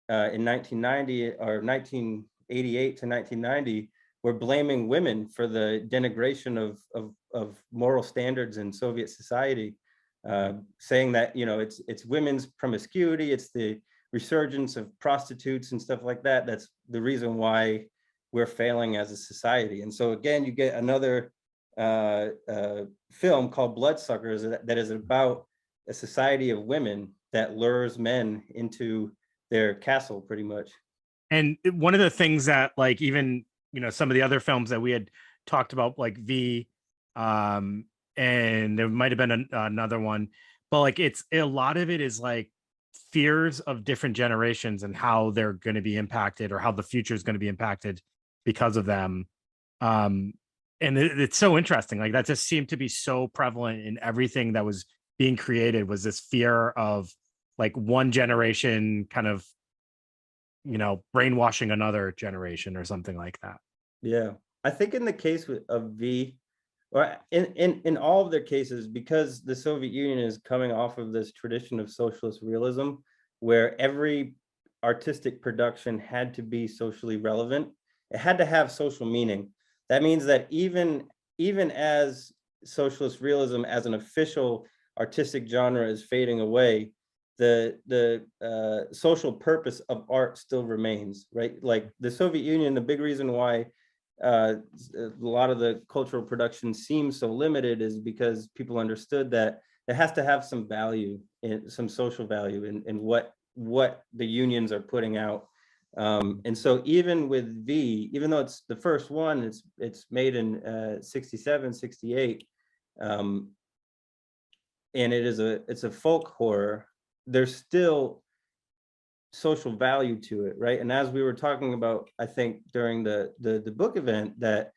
in 1990 or 1988 to 1990 were blaming women for the denigration of moral standards in Soviet society, saying that, you know, it's women's promiscuity, it's the resurgence of prostitutes and stuff like that. That's the reason why we're failing as a society. And so again, you get another film called Bloodsuckers that is about a society of women that lures men into their castle, pretty much. And one of the things that, like, even, you know, some of the other films that we had talked about, like V, and there might have been another one, but like it's a lot of it is like fears of different generations and how they're going to be impacted or how the future is going to be impacted because of them. And it's so interesting. Like that just seemed to be so prevalent in everything that was being created, was this fear of like one generation kind of, brainwashing another generation or something like that. Yeah, I think in the case of V, or in all of their cases, because the Soviet Union is coming off of this tradition of socialist realism, where every artistic production had to be socially relevant, it had to have social meaning. That means that even as socialist realism as an official artistic genre is fading away, the social purpose of art still remains, right? Like the Soviet Union, the big reason why a lot of the cultural production seems so limited is because people understood that it has to have some value, some social value in what the unions are putting out. And so even with V, even though it's the first one, it's made in 67, 68, and it's a folk horror, there's still social value to it, right? And as we were talking about, I think during the book event, that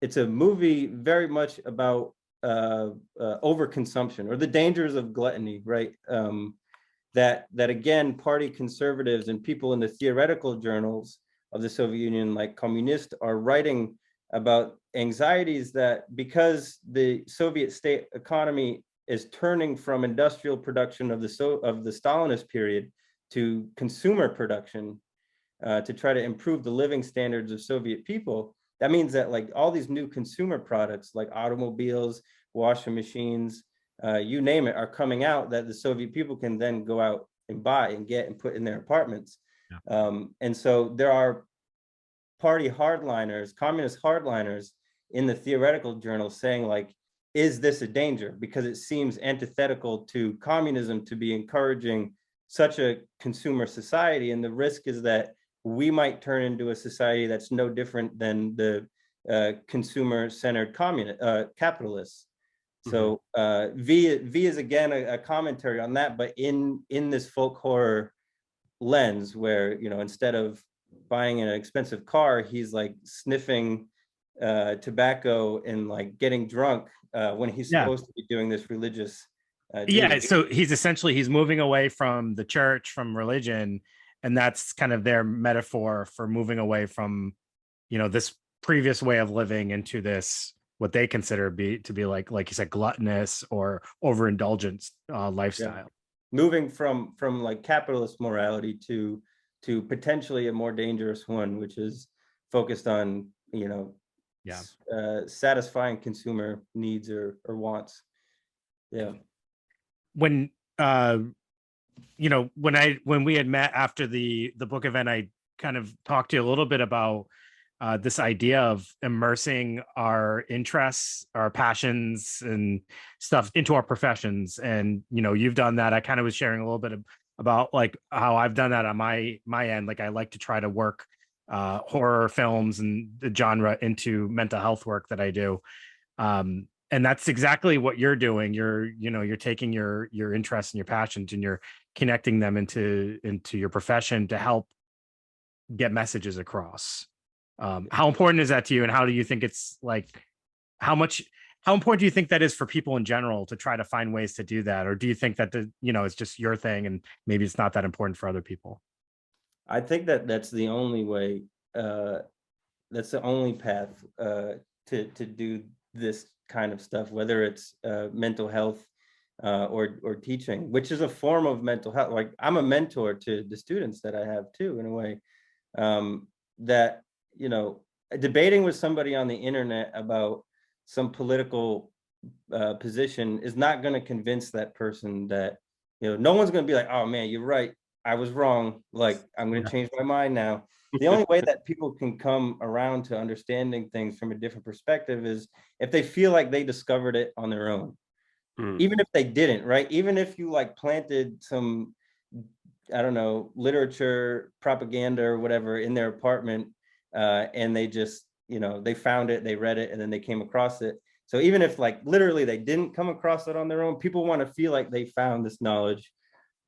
it's a movie very much about overconsumption or the dangers of gluttony, right? That again, party conservatives and people in the theoretical journals of the Soviet Union, like Communist, are writing about anxieties that because the Soviet state economy is turning from industrial production of the Stalinist period to consumer production, to try to improve the living standards of Soviet people. That means that like all these new consumer products like automobiles, washing machines, you name it, are coming out that the Soviet people can then go out and buy and get and put in their apartments. Yeah. And so there are party hardliners, communist hardliners in the theoretical journal saying like, is this a danger? Because it seems antithetical to communism to be encouraging such a consumer society. And the risk is that we might turn into a society that's no different than the consumer-centered capitalists. So V is again a commentary on that, but in this folk horror lens, where instead of buying an expensive car, he's like sniffing tobacco and like getting drunk when he's supposed to be doing this religious duty. So he's moving away from the church, from religion, and that's kind of their metaphor for moving away from this previous way of living into this what they consider to be like you said, gluttonous or overindulgence lifestyle. Yeah. Moving from like capitalist morality to potentially a more dangerous one, which is focused on satisfying consumer needs or wants. Yeah. When when we had met after the book event, I kind of talked to you a little bit about this idea of immersing our interests, our passions and stuff into our professions. And, you've done that. I kind of was sharing a little bit about like how I've done that on my end. Like I like to try to work horror films and the genre into mental health work that I do. And that's exactly what you're doing. You're taking your interests and your passions and you're connecting them into your profession to help get messages across. How important is that to you, and how do you think it's like, how important do you think that is for people in general to try to find ways to do that? Or do you think that it's just your thing and maybe it's not that important for other people? I think that that's the only way, that's the only path to do this kind of stuff, whether it's mental health or teaching, which is a form of mental health. Like I'm a mentor to the students that I have too, in a way, that debating with somebody on the internet about some political position is not going to convince that person that, no one's going to be like, oh man, you're right, I was wrong, like I'm going to change my mind now. The only way that people can come around to understanding things from a different perspective is if they feel like they discovered it on their own. Even if they didn't, right? Even if you like planted some, I don't know, literature, propaganda or whatever in their apartment, and they just, they found it, they read it, and then they came across it. So even if like literally they didn't come across it on their own, people want to feel like they found this knowledge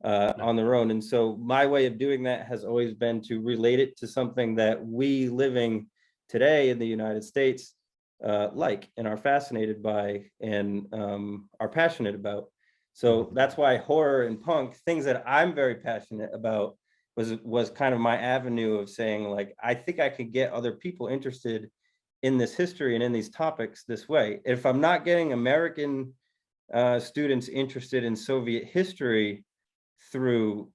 on their own. And so my way of doing that has always been to relate it to something that we living today in the United States like and are fascinated by and are passionate about. So that's why horror and punk, things that I'm very passionate about, was kind of my avenue of saying, like, I think I could get other people interested in this history and in these topics this way. If I'm not getting American students interested in Soviet history through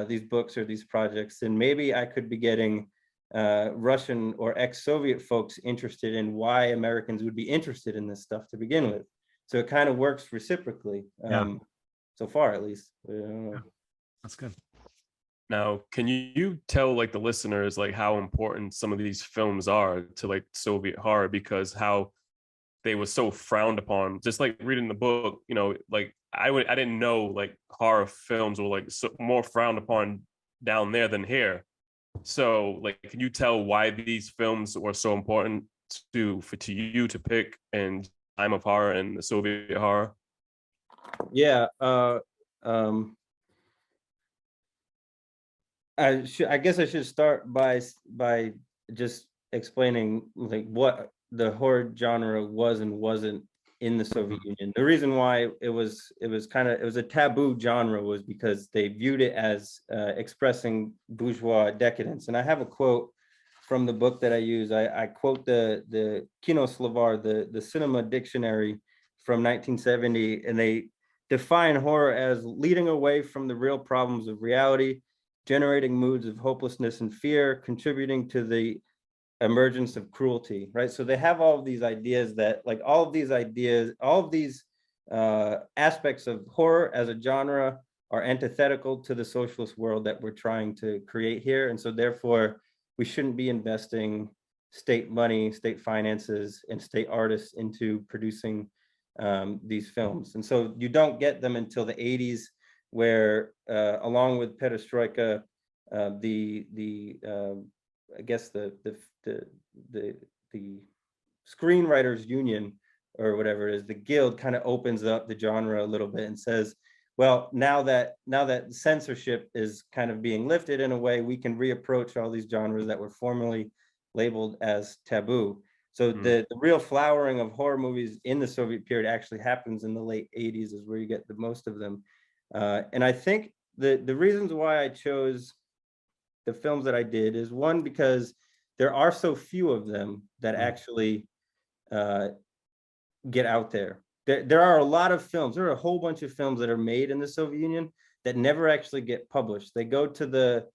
these books or these projects, then maybe I could be getting Russian or ex-Soviet folks interested in why Americans would be interested in this stuff to begin with. So it kind of works reciprocally, so far at least. That's good. Now, can you tell like the listeners like how important some of these films are to like Soviet horror, because how they were so frowned upon? Just like reading the book, you know, like I didn't know like horror films were like more frowned upon down there than here. So like, can you tell why these films were so important to you to pick in time of horror and the Soviet horror? Yeah. I guess I should start by just explaining like what the horror genre was and wasn't in the Soviet Union. The reason why it was a taboo genre was because they viewed it as expressing bourgeois decadence. And I have a quote from the book that I use. I quote the Kino Slovar, the cinema dictionary from 1970, and they define horror as leading away from the real problems of reality, generating moods of hopelessness and fear, contributing to the emergence of cruelty, right? So they have all of these ideas that, like, all of these aspects of horror as a genre are antithetical to the socialist world that we're trying to create here. And so therefore, we shouldn't be investing state money, state finances, and state artists into producing these films. And so you don't get them until the 80s, where along with perestroika, I guess the screenwriters union, or whatever it is, the guild, kind of opens up the genre a little bit and says, well, now that censorship is kind of being lifted in a way, we can reapproach all these genres that were formerly labeled as taboo. So the real flowering of horror movies in the Soviet period actually happens in the late 80s, is where you get the most of them. And I think the reasons why I chose the films that I did is, one, because there are so few of them that actually get out there. There are a lot of films. There are a whole bunch of films that are made in the Soviet Union that never actually get published. They go to the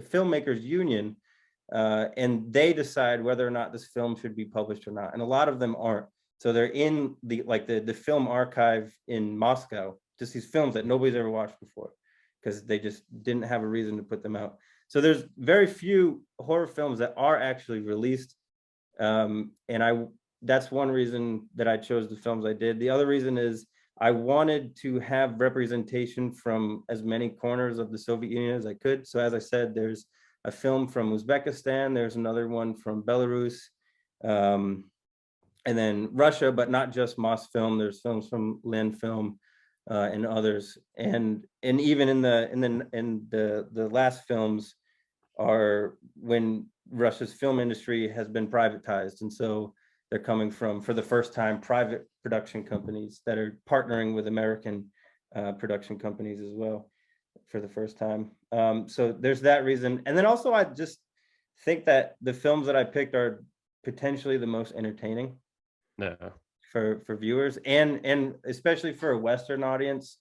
filmmakers union, and they decide whether or not this film should be published or not. And a lot of them aren't. So they're in the film archive in Moscow, just these films that nobody's ever watched before, because they just didn't have a reason to put them out. So there's very few horror films that are actually released. And that's one reason that I chose the films I did. The other reason is I wanted to have representation from as many corners of the Soviet Union as I could. So as I said, there's a film from Uzbekistan, there's another one from Belarus, and then Russia, but not just Mosfilm. There's films from Lenfilm and others. And even in the last films are when Russia's film industry has been privatized. And so they're coming from, for the first time, private production companies that are partnering with American production companies as well for the first time. So there's that reason. And then also, I just think that the films that I picked are potentially the most entertaining for viewers, and especially for a Western audience,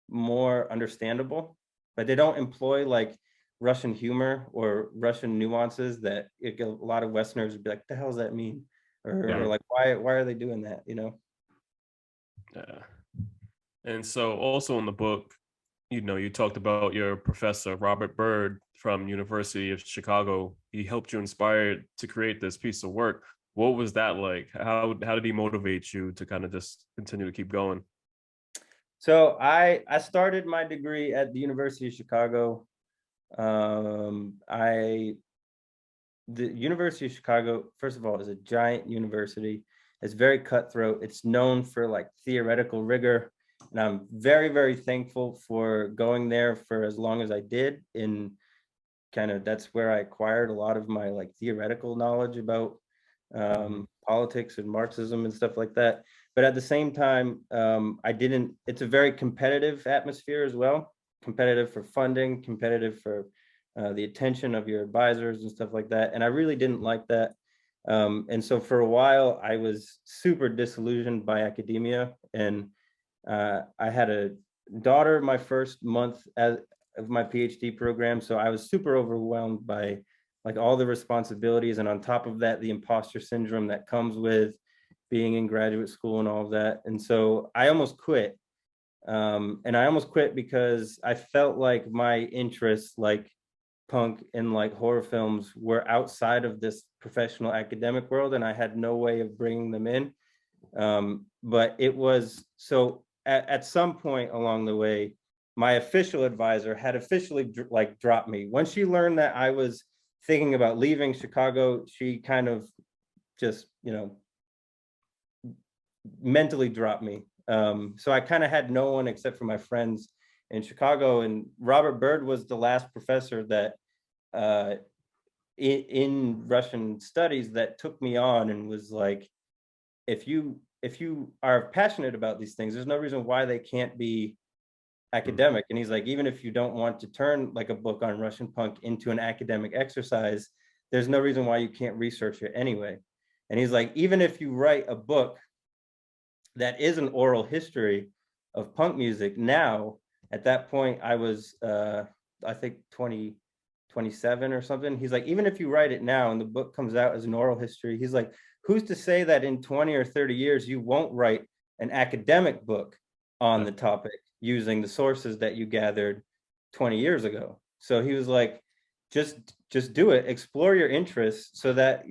more understandable. But they don't employ like Russian humor or Russian nuances that a lot of Westerners would be like, the hell does that mean? Or like, why are they doing that, you know? Yeah. And so also in the book, you know, you talked about your professor, Robert Byrd from University of Chicago. He helped you inspire to create this piece of work. What was that like? How did he motivate you to kind of just continue to keep going? So I started my degree at the University of Chicago. The University of Chicago, first of all, is a giant university. It's very cutthroat. It's known for like theoretical rigor. And I'm very, very thankful for going there for as long as I did. In kind of, that's where I acquired a lot of my like theoretical knowledge about politics and Marxism and stuff like that. But at the same time, it's a very competitive atmosphere as well, competitive for funding, competitive for the attention of your advisors and stuff like that. And I really didn't like that. And so for a while, I was super disillusioned by academia. And I had a daughter my first month of my PhD program. So I was super overwhelmed by like all the responsibilities. And on top of that, the imposter syndrome that comes with being in graduate school and all of that. And so I almost quit. And I almost quit because I felt like my interests, like punk and like horror films, were outside of this professional academic world, and I had no way of bringing them in. But it was so at some point along the way, my official advisor had officially like dropped me. Once she learned that I was thinking about leaving Chicago, she kind of just, mentally dropped me. So I kind of had no one except for my friends in Chicago. And Robert Byrd was the last professor that in Russian studies that took me on and was like, if you are passionate about these things, there's no reason why they can't be academic. And he's like, even if you don't want to turn like a book on Russian punk into an academic exercise, there's no reason why you can't research it anyway. And he's like, even if you write a book that is an oral history of punk music now, at that point I was I think 27 or something. He's like, even if you write it now and the book comes out as an oral history, he's like, who's to say that in 20 or 30 years you won't write an academic book on the topic using the sources that you gathered 20 years ago? So he was like, just do it, explore your interests so that,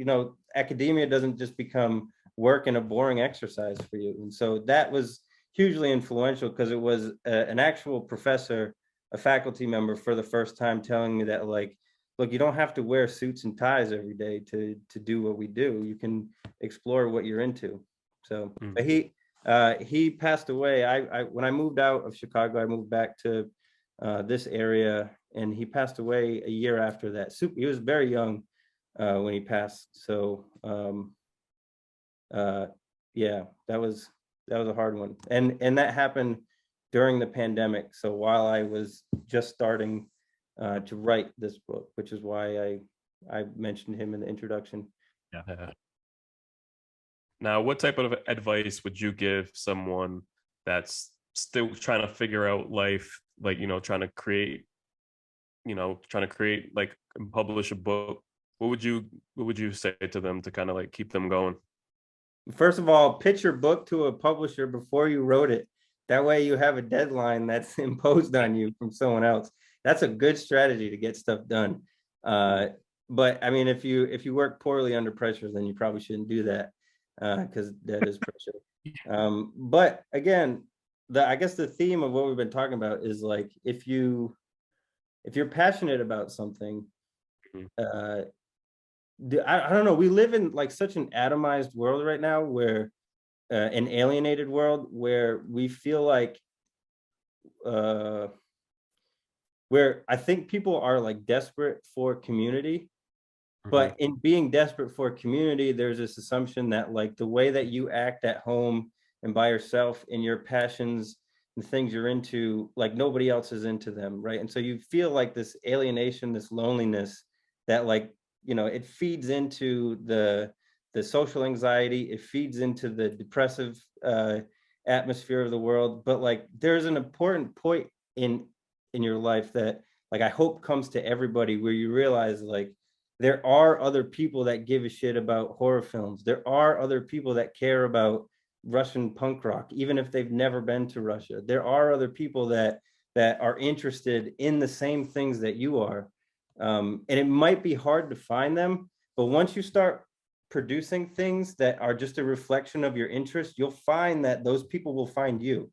academia doesn't just become work and a boring exercise for you. And so that was hugely influential, because it was an actual professor, a faculty member, for the first time telling me that, like, look, you don't have to wear suits and ties every day to do what we do. You can explore what you're into. So but he passed away. I when I moved out of Chicago, I moved back to this area, and he passed away a year after that. He was very young when he passed. So yeah, that was a hard one. And that happened during the pandemic. So while I was just starting to write this book, which is why I mentioned him in the introduction. Yeah. Now, what type of advice would you give someone that's still trying to figure out life, like, trying to create, like, and publish a book? What would you say to them to kind of like keep them going? First of all, pitch your book to a publisher before you wrote it. That way you have a deadline that's imposed on you from someone else. That's a good strategy to get stuff done. But I mean, if you work poorly under pressure, then you probably shouldn't do that, because that is pressure. But again, I guess the theme of what we've been talking about is, like, if you're passionate about something, I don't know, we live in like such an atomized world right now, where an alienated world, where we feel like where I think people are like desperate for community. But in being desperate for community, there's this assumption that, like, the way that you act at home and by yourself in your passions and things you're into, like, nobody else is into them, right? And so you feel like this alienation, this loneliness that, like, it feeds into the social anxiety, it feeds into the depressive atmosphere of the world. But, like, there's an important point in your life that, like, I hope comes to everybody, where you realize, like, there are other people that give a shit about horror films. There are other people that care about Russian punk rock, even if they've never been to Russia. There are other people that are interested in the same things that you are. And it might be hard to find them, but once you start producing things that are just a reflection of your interest, you'll find that those people will find you.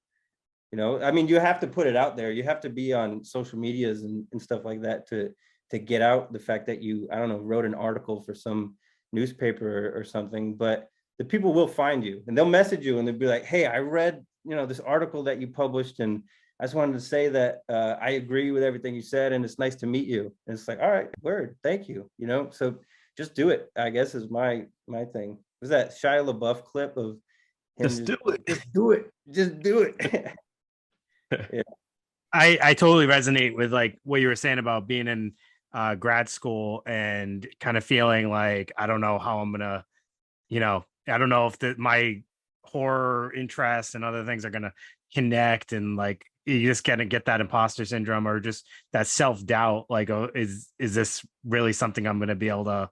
I mean, you have to put it out there. You have to be on social medias and stuff like that to get out the fact that you, I don't know, wrote an article for some newspaper or something. But the people will find you, and they'll message you, and they'll be like, hey, I read, this article that you published, and I just wanted to say that I agree with everything you said, and it's nice to meet you. And it's like, all right, word, thank you. So just do it, I guess, is my thing. Was that Shia LaBeouf clip of him Just do it. just do it, just do it. Yeah. I totally resonate with like what you were saying about being in grad school and kind of feeling like I don't know how I'm gonna, I don't know if my horror interests and other things are gonna connect, and like you just gonna get that imposter syndrome or just that self-doubt, like, oh, is this really something I'm gonna be able to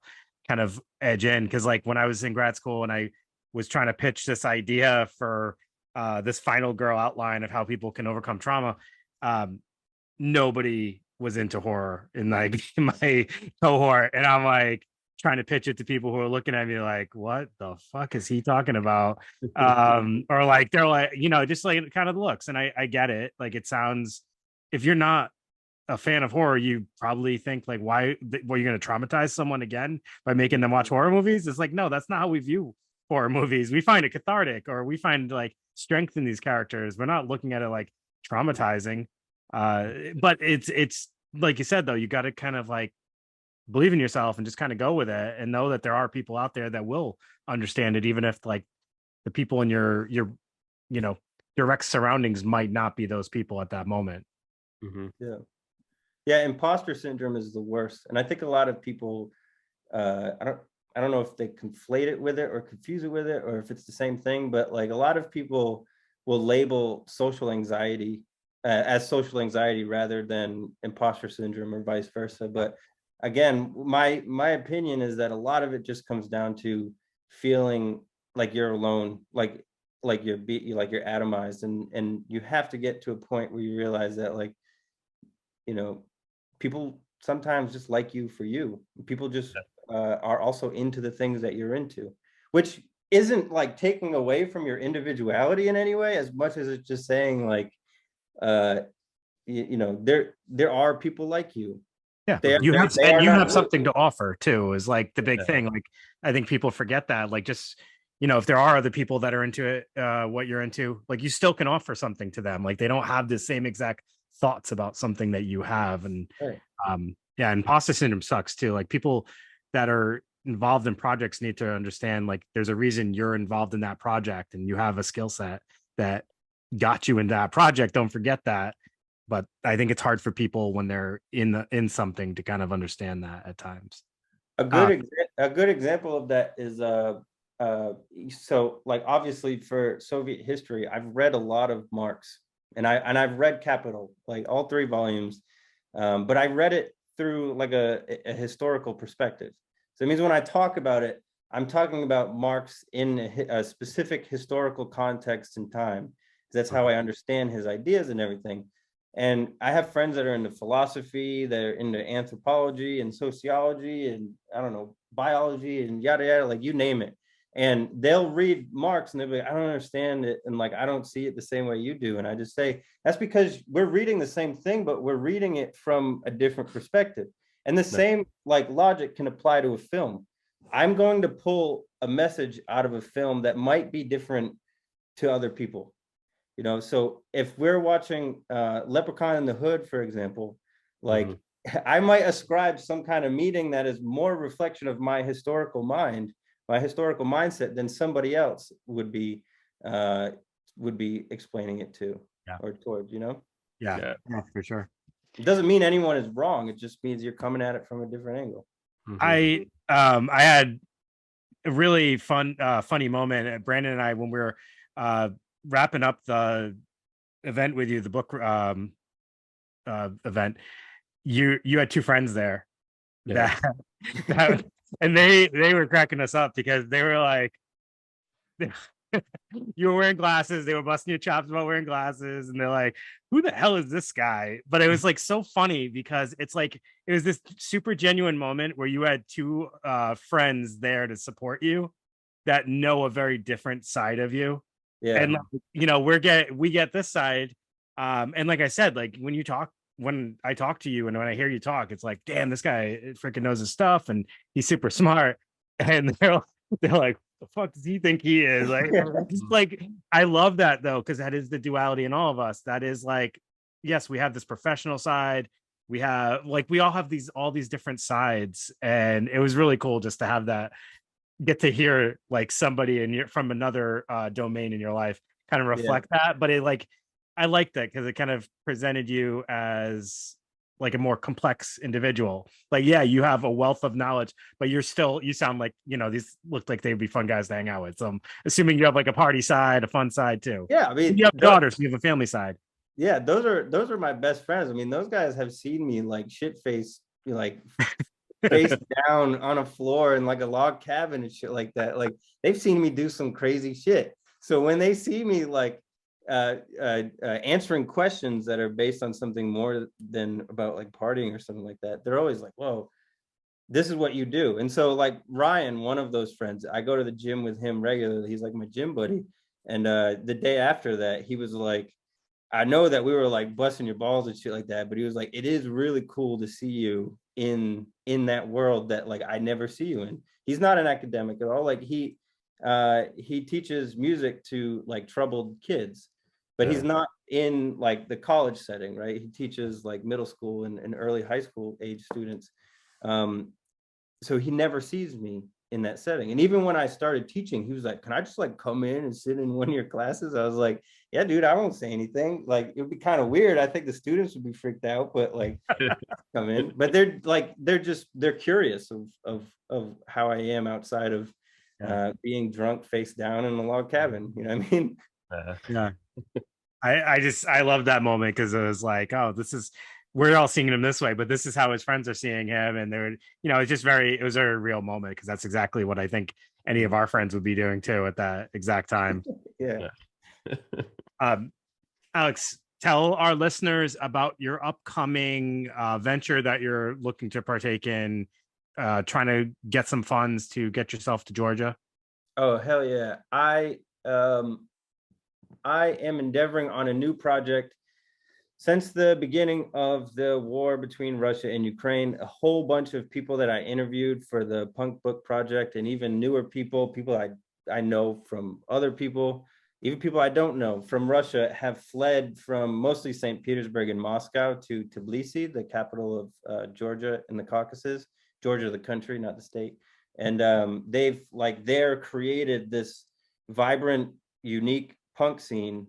kind of edge in? Because like when I was in grad school and I was trying to pitch this idea for this final girl outline of how people can overcome trauma, nobody was into horror in like my cohort, and I'm like trying to pitch it to people who are looking at me like, what the fuck is he talking about? Or like they're like, just like kind of looks. And I get it. Like it sounds, if you're not a fan of horror, you probably think like, why were you going to traumatize someone again by making them watch horror movies? It's like, no, that's not how we view horror movies. We find it cathartic, or we find like strength in these characters. We're not looking at it like traumatizing. But it's like you said, though, you got to kind of like believe in yourself and just kind of go with it and know that there are people out there that will understand it, even if like the people in your direct surroundings might not be those people at that moment. Yeah, imposter syndrome is the worst, and I think a lot of people, I don't know if they conflate it with it or confuse it with it, or if it's the same thing, but like a lot of people will label social anxiety as social anxiety rather than imposter syndrome, or vice versa. But again, my opinion is that a lot of it just comes down to feeling like you're alone, like you're atomized, and you have to get to a point where you realize that, like, people sometimes just like you for you. People just are also into the things that you're into, which isn't like taking away from your individuality in any way, as much as it's just saying like, there are people like you. Yeah, you have something to offer too, is like the big thing. Like I think people forget that. Like just if there are other people that are into it, what you're into, like you still can offer something to them. Like they don't have the same exact thoughts about something that you have. And imposter syndrome sucks too. Like people that are involved in projects need to understand like there's a reason you're involved in that project and you have a skill set that got you into that project. Don't forget that. But I think it's hard for people when they're in something to kind of understand that at times. A good example of that is so like obviously for Soviet history, I've read a lot of Marx, and I've read Capital, like all 3 volumes, but I read it through like a historical perspective. So it means when I talk about it, I'm talking about Marx in a specific historical context and time. That's how I understand his ideas and everything. And I have friends that are into philosophy, they're into anthropology and sociology and I don't know, biology and yada yada, like you name it. And they'll read Marx and they'll be like, I don't understand it, and like I don't see it the same way you do. And I just say that's because we're reading the same thing, but we're reading it from a different perspective. And the same like logic can apply to a film. I'm going to pull a message out of a film that might be different to other people. So if we're watching Leprechaun in the Hood, for example, like I might ascribe some kind of meaning that is more reflection of my historical mindset than somebody else would be explaining it to or towards, Yeah, for sure. It doesn't mean anyone is wrong. It just means you're coming at it from a different angle. I had a really funny moment, Brandon and I, when we were wrapping up the event with you, the book event. You had 2 friends there that and they were cracking us up because they were like, you were wearing glasses, they were busting your chops about wearing glasses, and they're like, who the hell is this guy? But it was like so funny because it's like it was this super genuine moment where you had 2 friends there to support you that know a very different side of you. And we get this side, and like I said, like when I talk to you and when I hear you talk, it's like, damn, this guy freaking knows his stuff and he's super smart. And they're like, the fuck does he think he is? Like, like I love that though, because that is the duality in all of us. That is like, yes, we have this professional side, we have like we all have all these different sides, and it was really cool just to have that, get to hear like somebody in your from another domain in your life kind of Yeah. reflect that. But it like I liked that because it kind of presented you as like a more complex individual. Like, yeah, you have a wealth of knowledge, but you sound like, these look like they'd be fun guys to hang out with. So I'm assuming you have like a party side, a fun side too. Yeah, I mean, You have daughters, so you have a family side. yeah, those are my best friends. I mean, those guys have seen me like shit face, like face down on a floor in like a log cabin and shit like that. Like they've seen me do some crazy shit. So when they see me like answering questions that are based on something more than about like partying or something like that, they're always like, whoa, this is what you do. And so like Ryan, one of those friends, I go to the gym with him regularly. He's like my gym buddy. And the day after that, he was like, I know that we were like busting your balls and shit like that, but he was like, it is really cool to see you in that world that like I never see you in. He's not an academic at all. Like he teaches music to like troubled kids, but he's not in like the college setting, right? He teaches like middle school and early high school age students. So he never sees me in that setting. And even when I started teaching, he was like, can I just like come in and sit in one of your classes? I was like, yeah, dude, I won't say anything. Like, it would be kind of weird. I think the students would be freaked out, but like come in. But they're curious of how I am outside of being drunk face down in a log cabin. You know what I mean? Yeah. I love that moment because it was like, oh, we're all seeing him this way, but this is how his friends are seeing him. And they're, it was a very real moment because that's exactly what I think any of our friends would be doing too at that exact time. Yeah. Alex, tell our listeners about your upcoming venture that you're looking to partake in, trying to get some funds to get yourself to Georgia. Oh, hell yeah. I am endeavoring on a new project. Since the beginning of the war between Russia and Ukraine, a whole bunch of people that I interviewed for the Punk Book Project, and even newer people I know from other people, even people I don't know from Russia, have fled from mostly St. Petersburg and Moscow to Tbilisi, the capital of Georgia in the Caucasus. Georgia, the country, not the state. And they've there created this vibrant, unique punk scene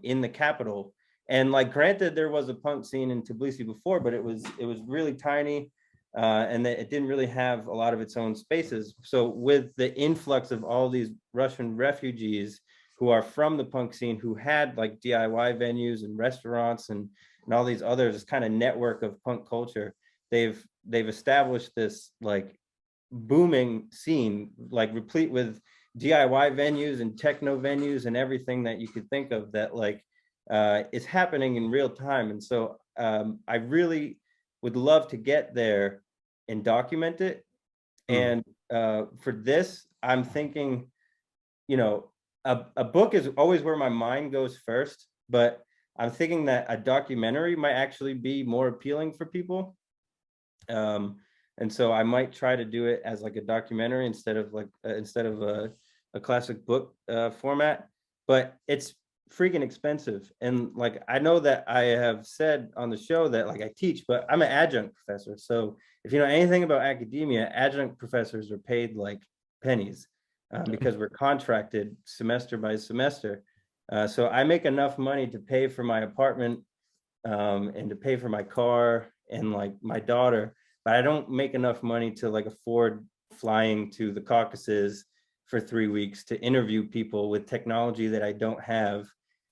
in the capital. And like, granted, there was a punk scene in Tbilisi before, but it was really tiny, and it didn't really have a lot of its own spaces. So with the influx of all these Russian refugees who are from the punk scene, who had like DIY venues and restaurants and all these others, this kind of network of punk culture, they've established this like booming scene, like replete with DIY venues and techno venues and everything that you could think of that like is happening in real time. And so I really would love to get there and document it. And for this, I'm thinking, a book is always where my mind goes first, but I'm thinking that a documentary might actually be more appealing for people. And so I might try to do it as like a documentary instead of a classic book format, but it's freaking expensive. And like, I know that I have said on the show that like I teach, but I'm an adjunct professor. So if you know anything about academia, adjunct professors are paid like pennies because we're contracted semester by semester. So I make enough money to pay for my apartment and to pay for my car and like my daughter, but I don't make enough money to like afford flying to the Caucasus for 3 weeks to interview people with technology that I don't have,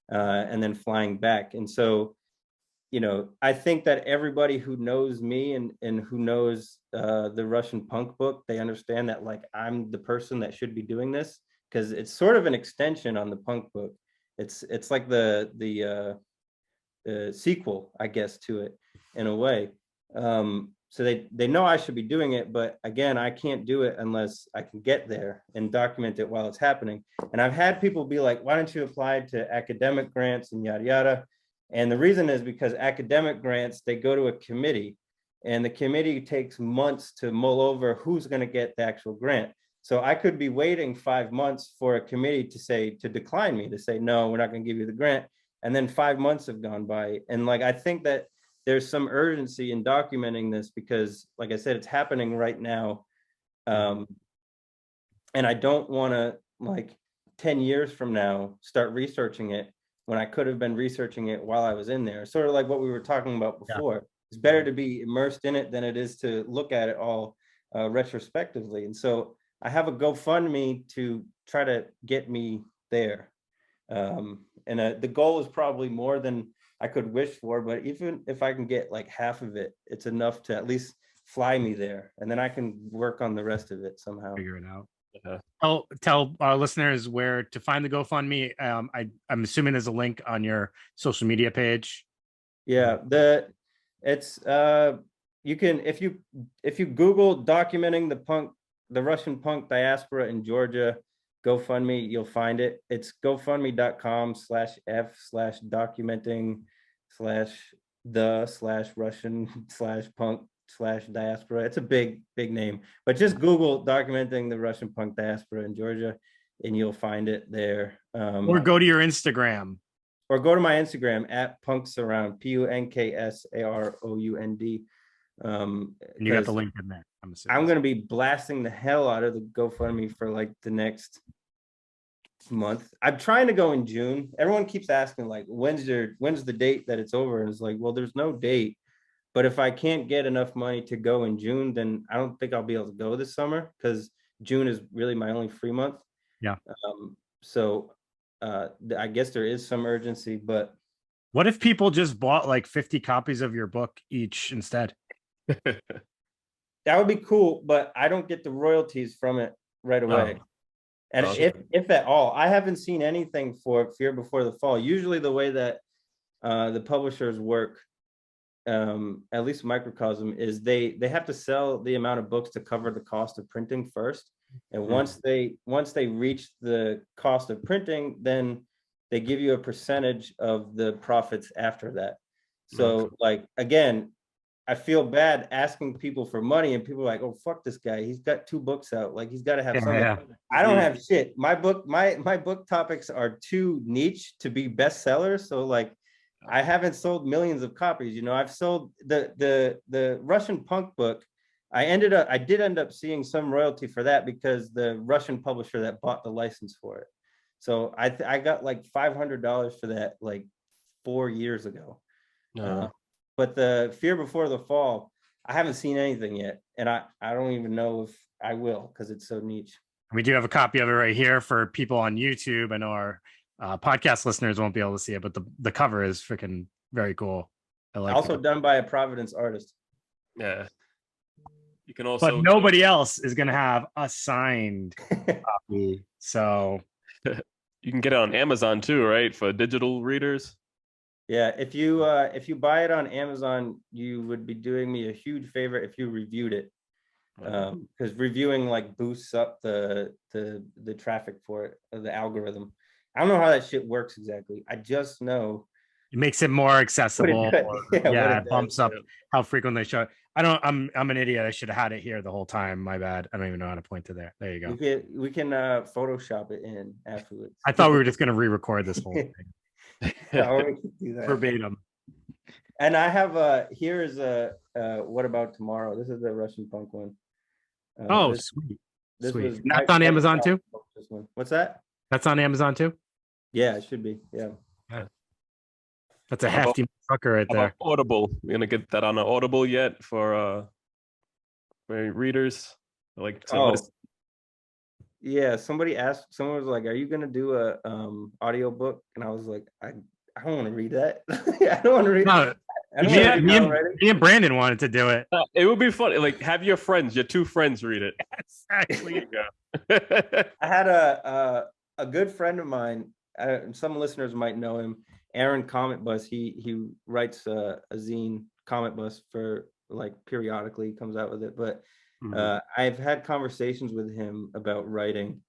and then flying back. And so, I think that everybody who knows me and who knows the Russian punk book, they understand that like I'm the person that should be doing this, because it's sort of an extension on the punk book. It's like the sequel, I guess, to it in a way. So they know I should be doing it, but again, I can't do it unless I can get there and document it while it's happening. And I've had people be like, why don't you apply to academic grants and yada yada? And the reason is because academic grants, they go to a committee, and the committee takes months to mull over who's going to get the actual grant. So I could be waiting 5 months for a committee to decline me, to say, no, we're not going to give you the grant. And then 5 months have gone by. And like, I think that there's some urgency in documenting this because, like I said, it's happening right now. And I don't want to, like, 10 years from now, start researching it when I could have been researching it while I was in there. Sort of like what we were talking about before. Yeah. It's better to be immersed in it than it is to look at it all retrospectively. And so I have a GoFundMe to try to get me there. And the goal is probably more than I could wish for, but even if I can get like half of it, it's enough to at least fly me there, and then I can work on the rest of it somehow. Figure it out. Tell our listeners where to find the GoFundMe. I'm assuming there's a link on your social media page. Yeah, it's you can, if you Google documenting the Russian punk diaspora in Georgia GoFundMe, you'll find it. It's gofundme.com/f/documenting/the/Russian/punk/diaspora. It's a big name, but just Google documenting the Russian punk diaspora in Georgia and you'll find it there. Or go to your Instagram. Or go to my Instagram at punksaround, PUNKSAROUND. And you got the link in there. I'm going to be blasting the hell out of the GoFundMe for like the next month. I'm trying to go in June. Everyone keeps asking like, when's the date that it's over? And it's like, well, there's no date. But if I can't get enough money to go in June, then I don't think I'll be able to go this summer because June is really my only free month. Yeah. So I guess there is some urgency, but what if people just bought like 50 copies of your book each instead? That would be cool, but I don't get the royalties from it right away. And if at all, I haven't seen anything for Fear Before the Fall. Usually the way that the publishers work, at least Microcosm, is they have to sell the amount of books to cover the cost of printing first. And once they reach the cost of printing, then they give you a percentage of the profits after that. So like, again, I feel bad asking people for money and people are like, oh, fuck this guy. He's got 2 books out. Like he's got to have something. Yeah. I don't have shit. My book topics are too niche to be bestsellers. So like, I haven't sold millions of copies. You know, I've sold the Russian punk book. I did end up seeing some royalty for that because the Russian publisher that bought the license for it. So I got like $500 for that like 4 years ago. But the Fear Before the Fall, I haven't seen anything yet. And I don't even know if I will because it's so niche. We do have a copy of it right here for people on YouTube. I know our podcast listeners won't be able to see it, but the cover is freaking very cool. I like also done by a Providence artist. Yeah. You can also, but nobody else is going to have a signed copy. So you can get it on Amazon too, right? For digital readers. Yeah. If you buy it on Amazon, you would be doing me a huge favor if you reviewed it. Because reviewing like boosts up the traffic for it, the algorithm. I don't know how that shit works exactly. I just know it makes it more accessible. It bumps up how frequently they show it. I'm an idiot. I should have had it here the whole time. My bad. I don't even know how to point to there. There you go. We can Photoshop it in afterwards. I thought we were just going to re-record this whole thing. No, we can do that. Verbatim. And I have here is What About Tomorrow? This is the Russian punk one. Sweet. Sweet. That's on Amazon too? This one. What's that? That's on Amazon too? Yeah, it should be. Yeah. That's a hefty fucker right there. Audible. We're gonna get that on an Audible yet for readers? Like yeah, someone was like, are you gonna do a audio book? And I was like, I don't want to read that. I don't want to read it. Me and Brandon wanted to do it. It would be funny. Like, have your 2 friends read it. Exactly. I had a good friend of mine. Some listeners might know him, Aaron Comet Bus. He writes a zine, Comet Bus, for like periodically comes out with it. But I've had conversations with him about writing.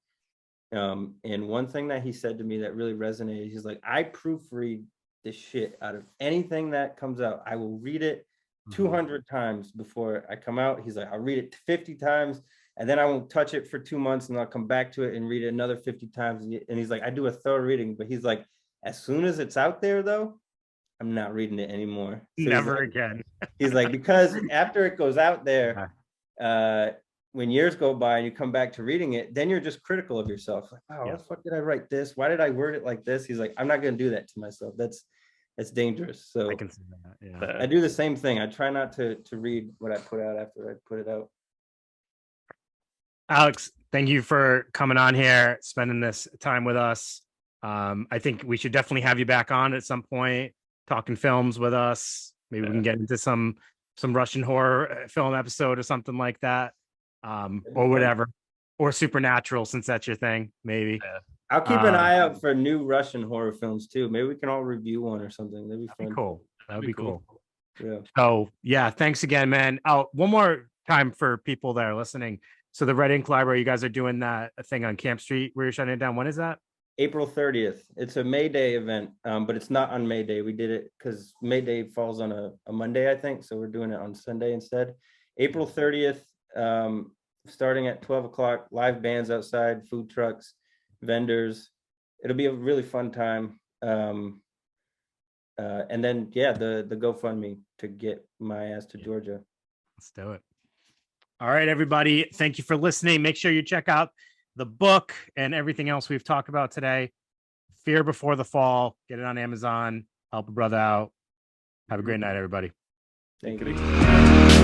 And one thing that he said to me that really resonated, he's like, I proofread the shit out of anything that comes out. I will read it 200 times before I come out. He's like, I'll read it 50 times and then I won't touch it for 2 months and I'll come back to it and read it another 50 times. And he's like, I do a thorough reading, but he's like, as soon as it's out there though, I'm not reading it anymore. So Never again. He's like, because after it goes out there, when years go by and you come back to reading it, then you're just critical of yourself. Like, wow, why the fuck did I write this? Why did I word it like this? He's like, I'm not going to do that to myself. That's dangerous. So I can see that. Yeah. I do the same thing. I try not to read what I put out after I put it out. Alex, thank you for coming on here, spending this time with us. I think we should definitely have you back on at some point, talking films with us. Maybe we can get into some Russian horror film episode or something like that, or whatever, or supernatural, since that's your thing. Maybe I'll keep an eye out for new Russian horror films too. Maybe we can all review one or something. That'd be fun. Cool. That would be cool. Yeah. So yeah, thanks again, man. Oh, one more time for people that are listening. So the Red Ink Library, you guys are doing that thing on Camp Street where you're shutting it down. When is that? April 30th. It's a May Day event, but it's not on May Day. We did it because May Day falls on a Monday, I think. So we're doing it on Sunday instead. April 30th, starting at 12 o'clock, live bands outside, food trucks, vendors. It'll be a really fun time. And then, yeah, the GoFundMe to get my ass to Georgia. Let's do it. All right, everybody. Thank you for listening. Make sure you check out the book and everything else we've talked about today. Fear Before the Fall. Get it on Amazon. Help a brother out. Have a great night, everybody. Thank you.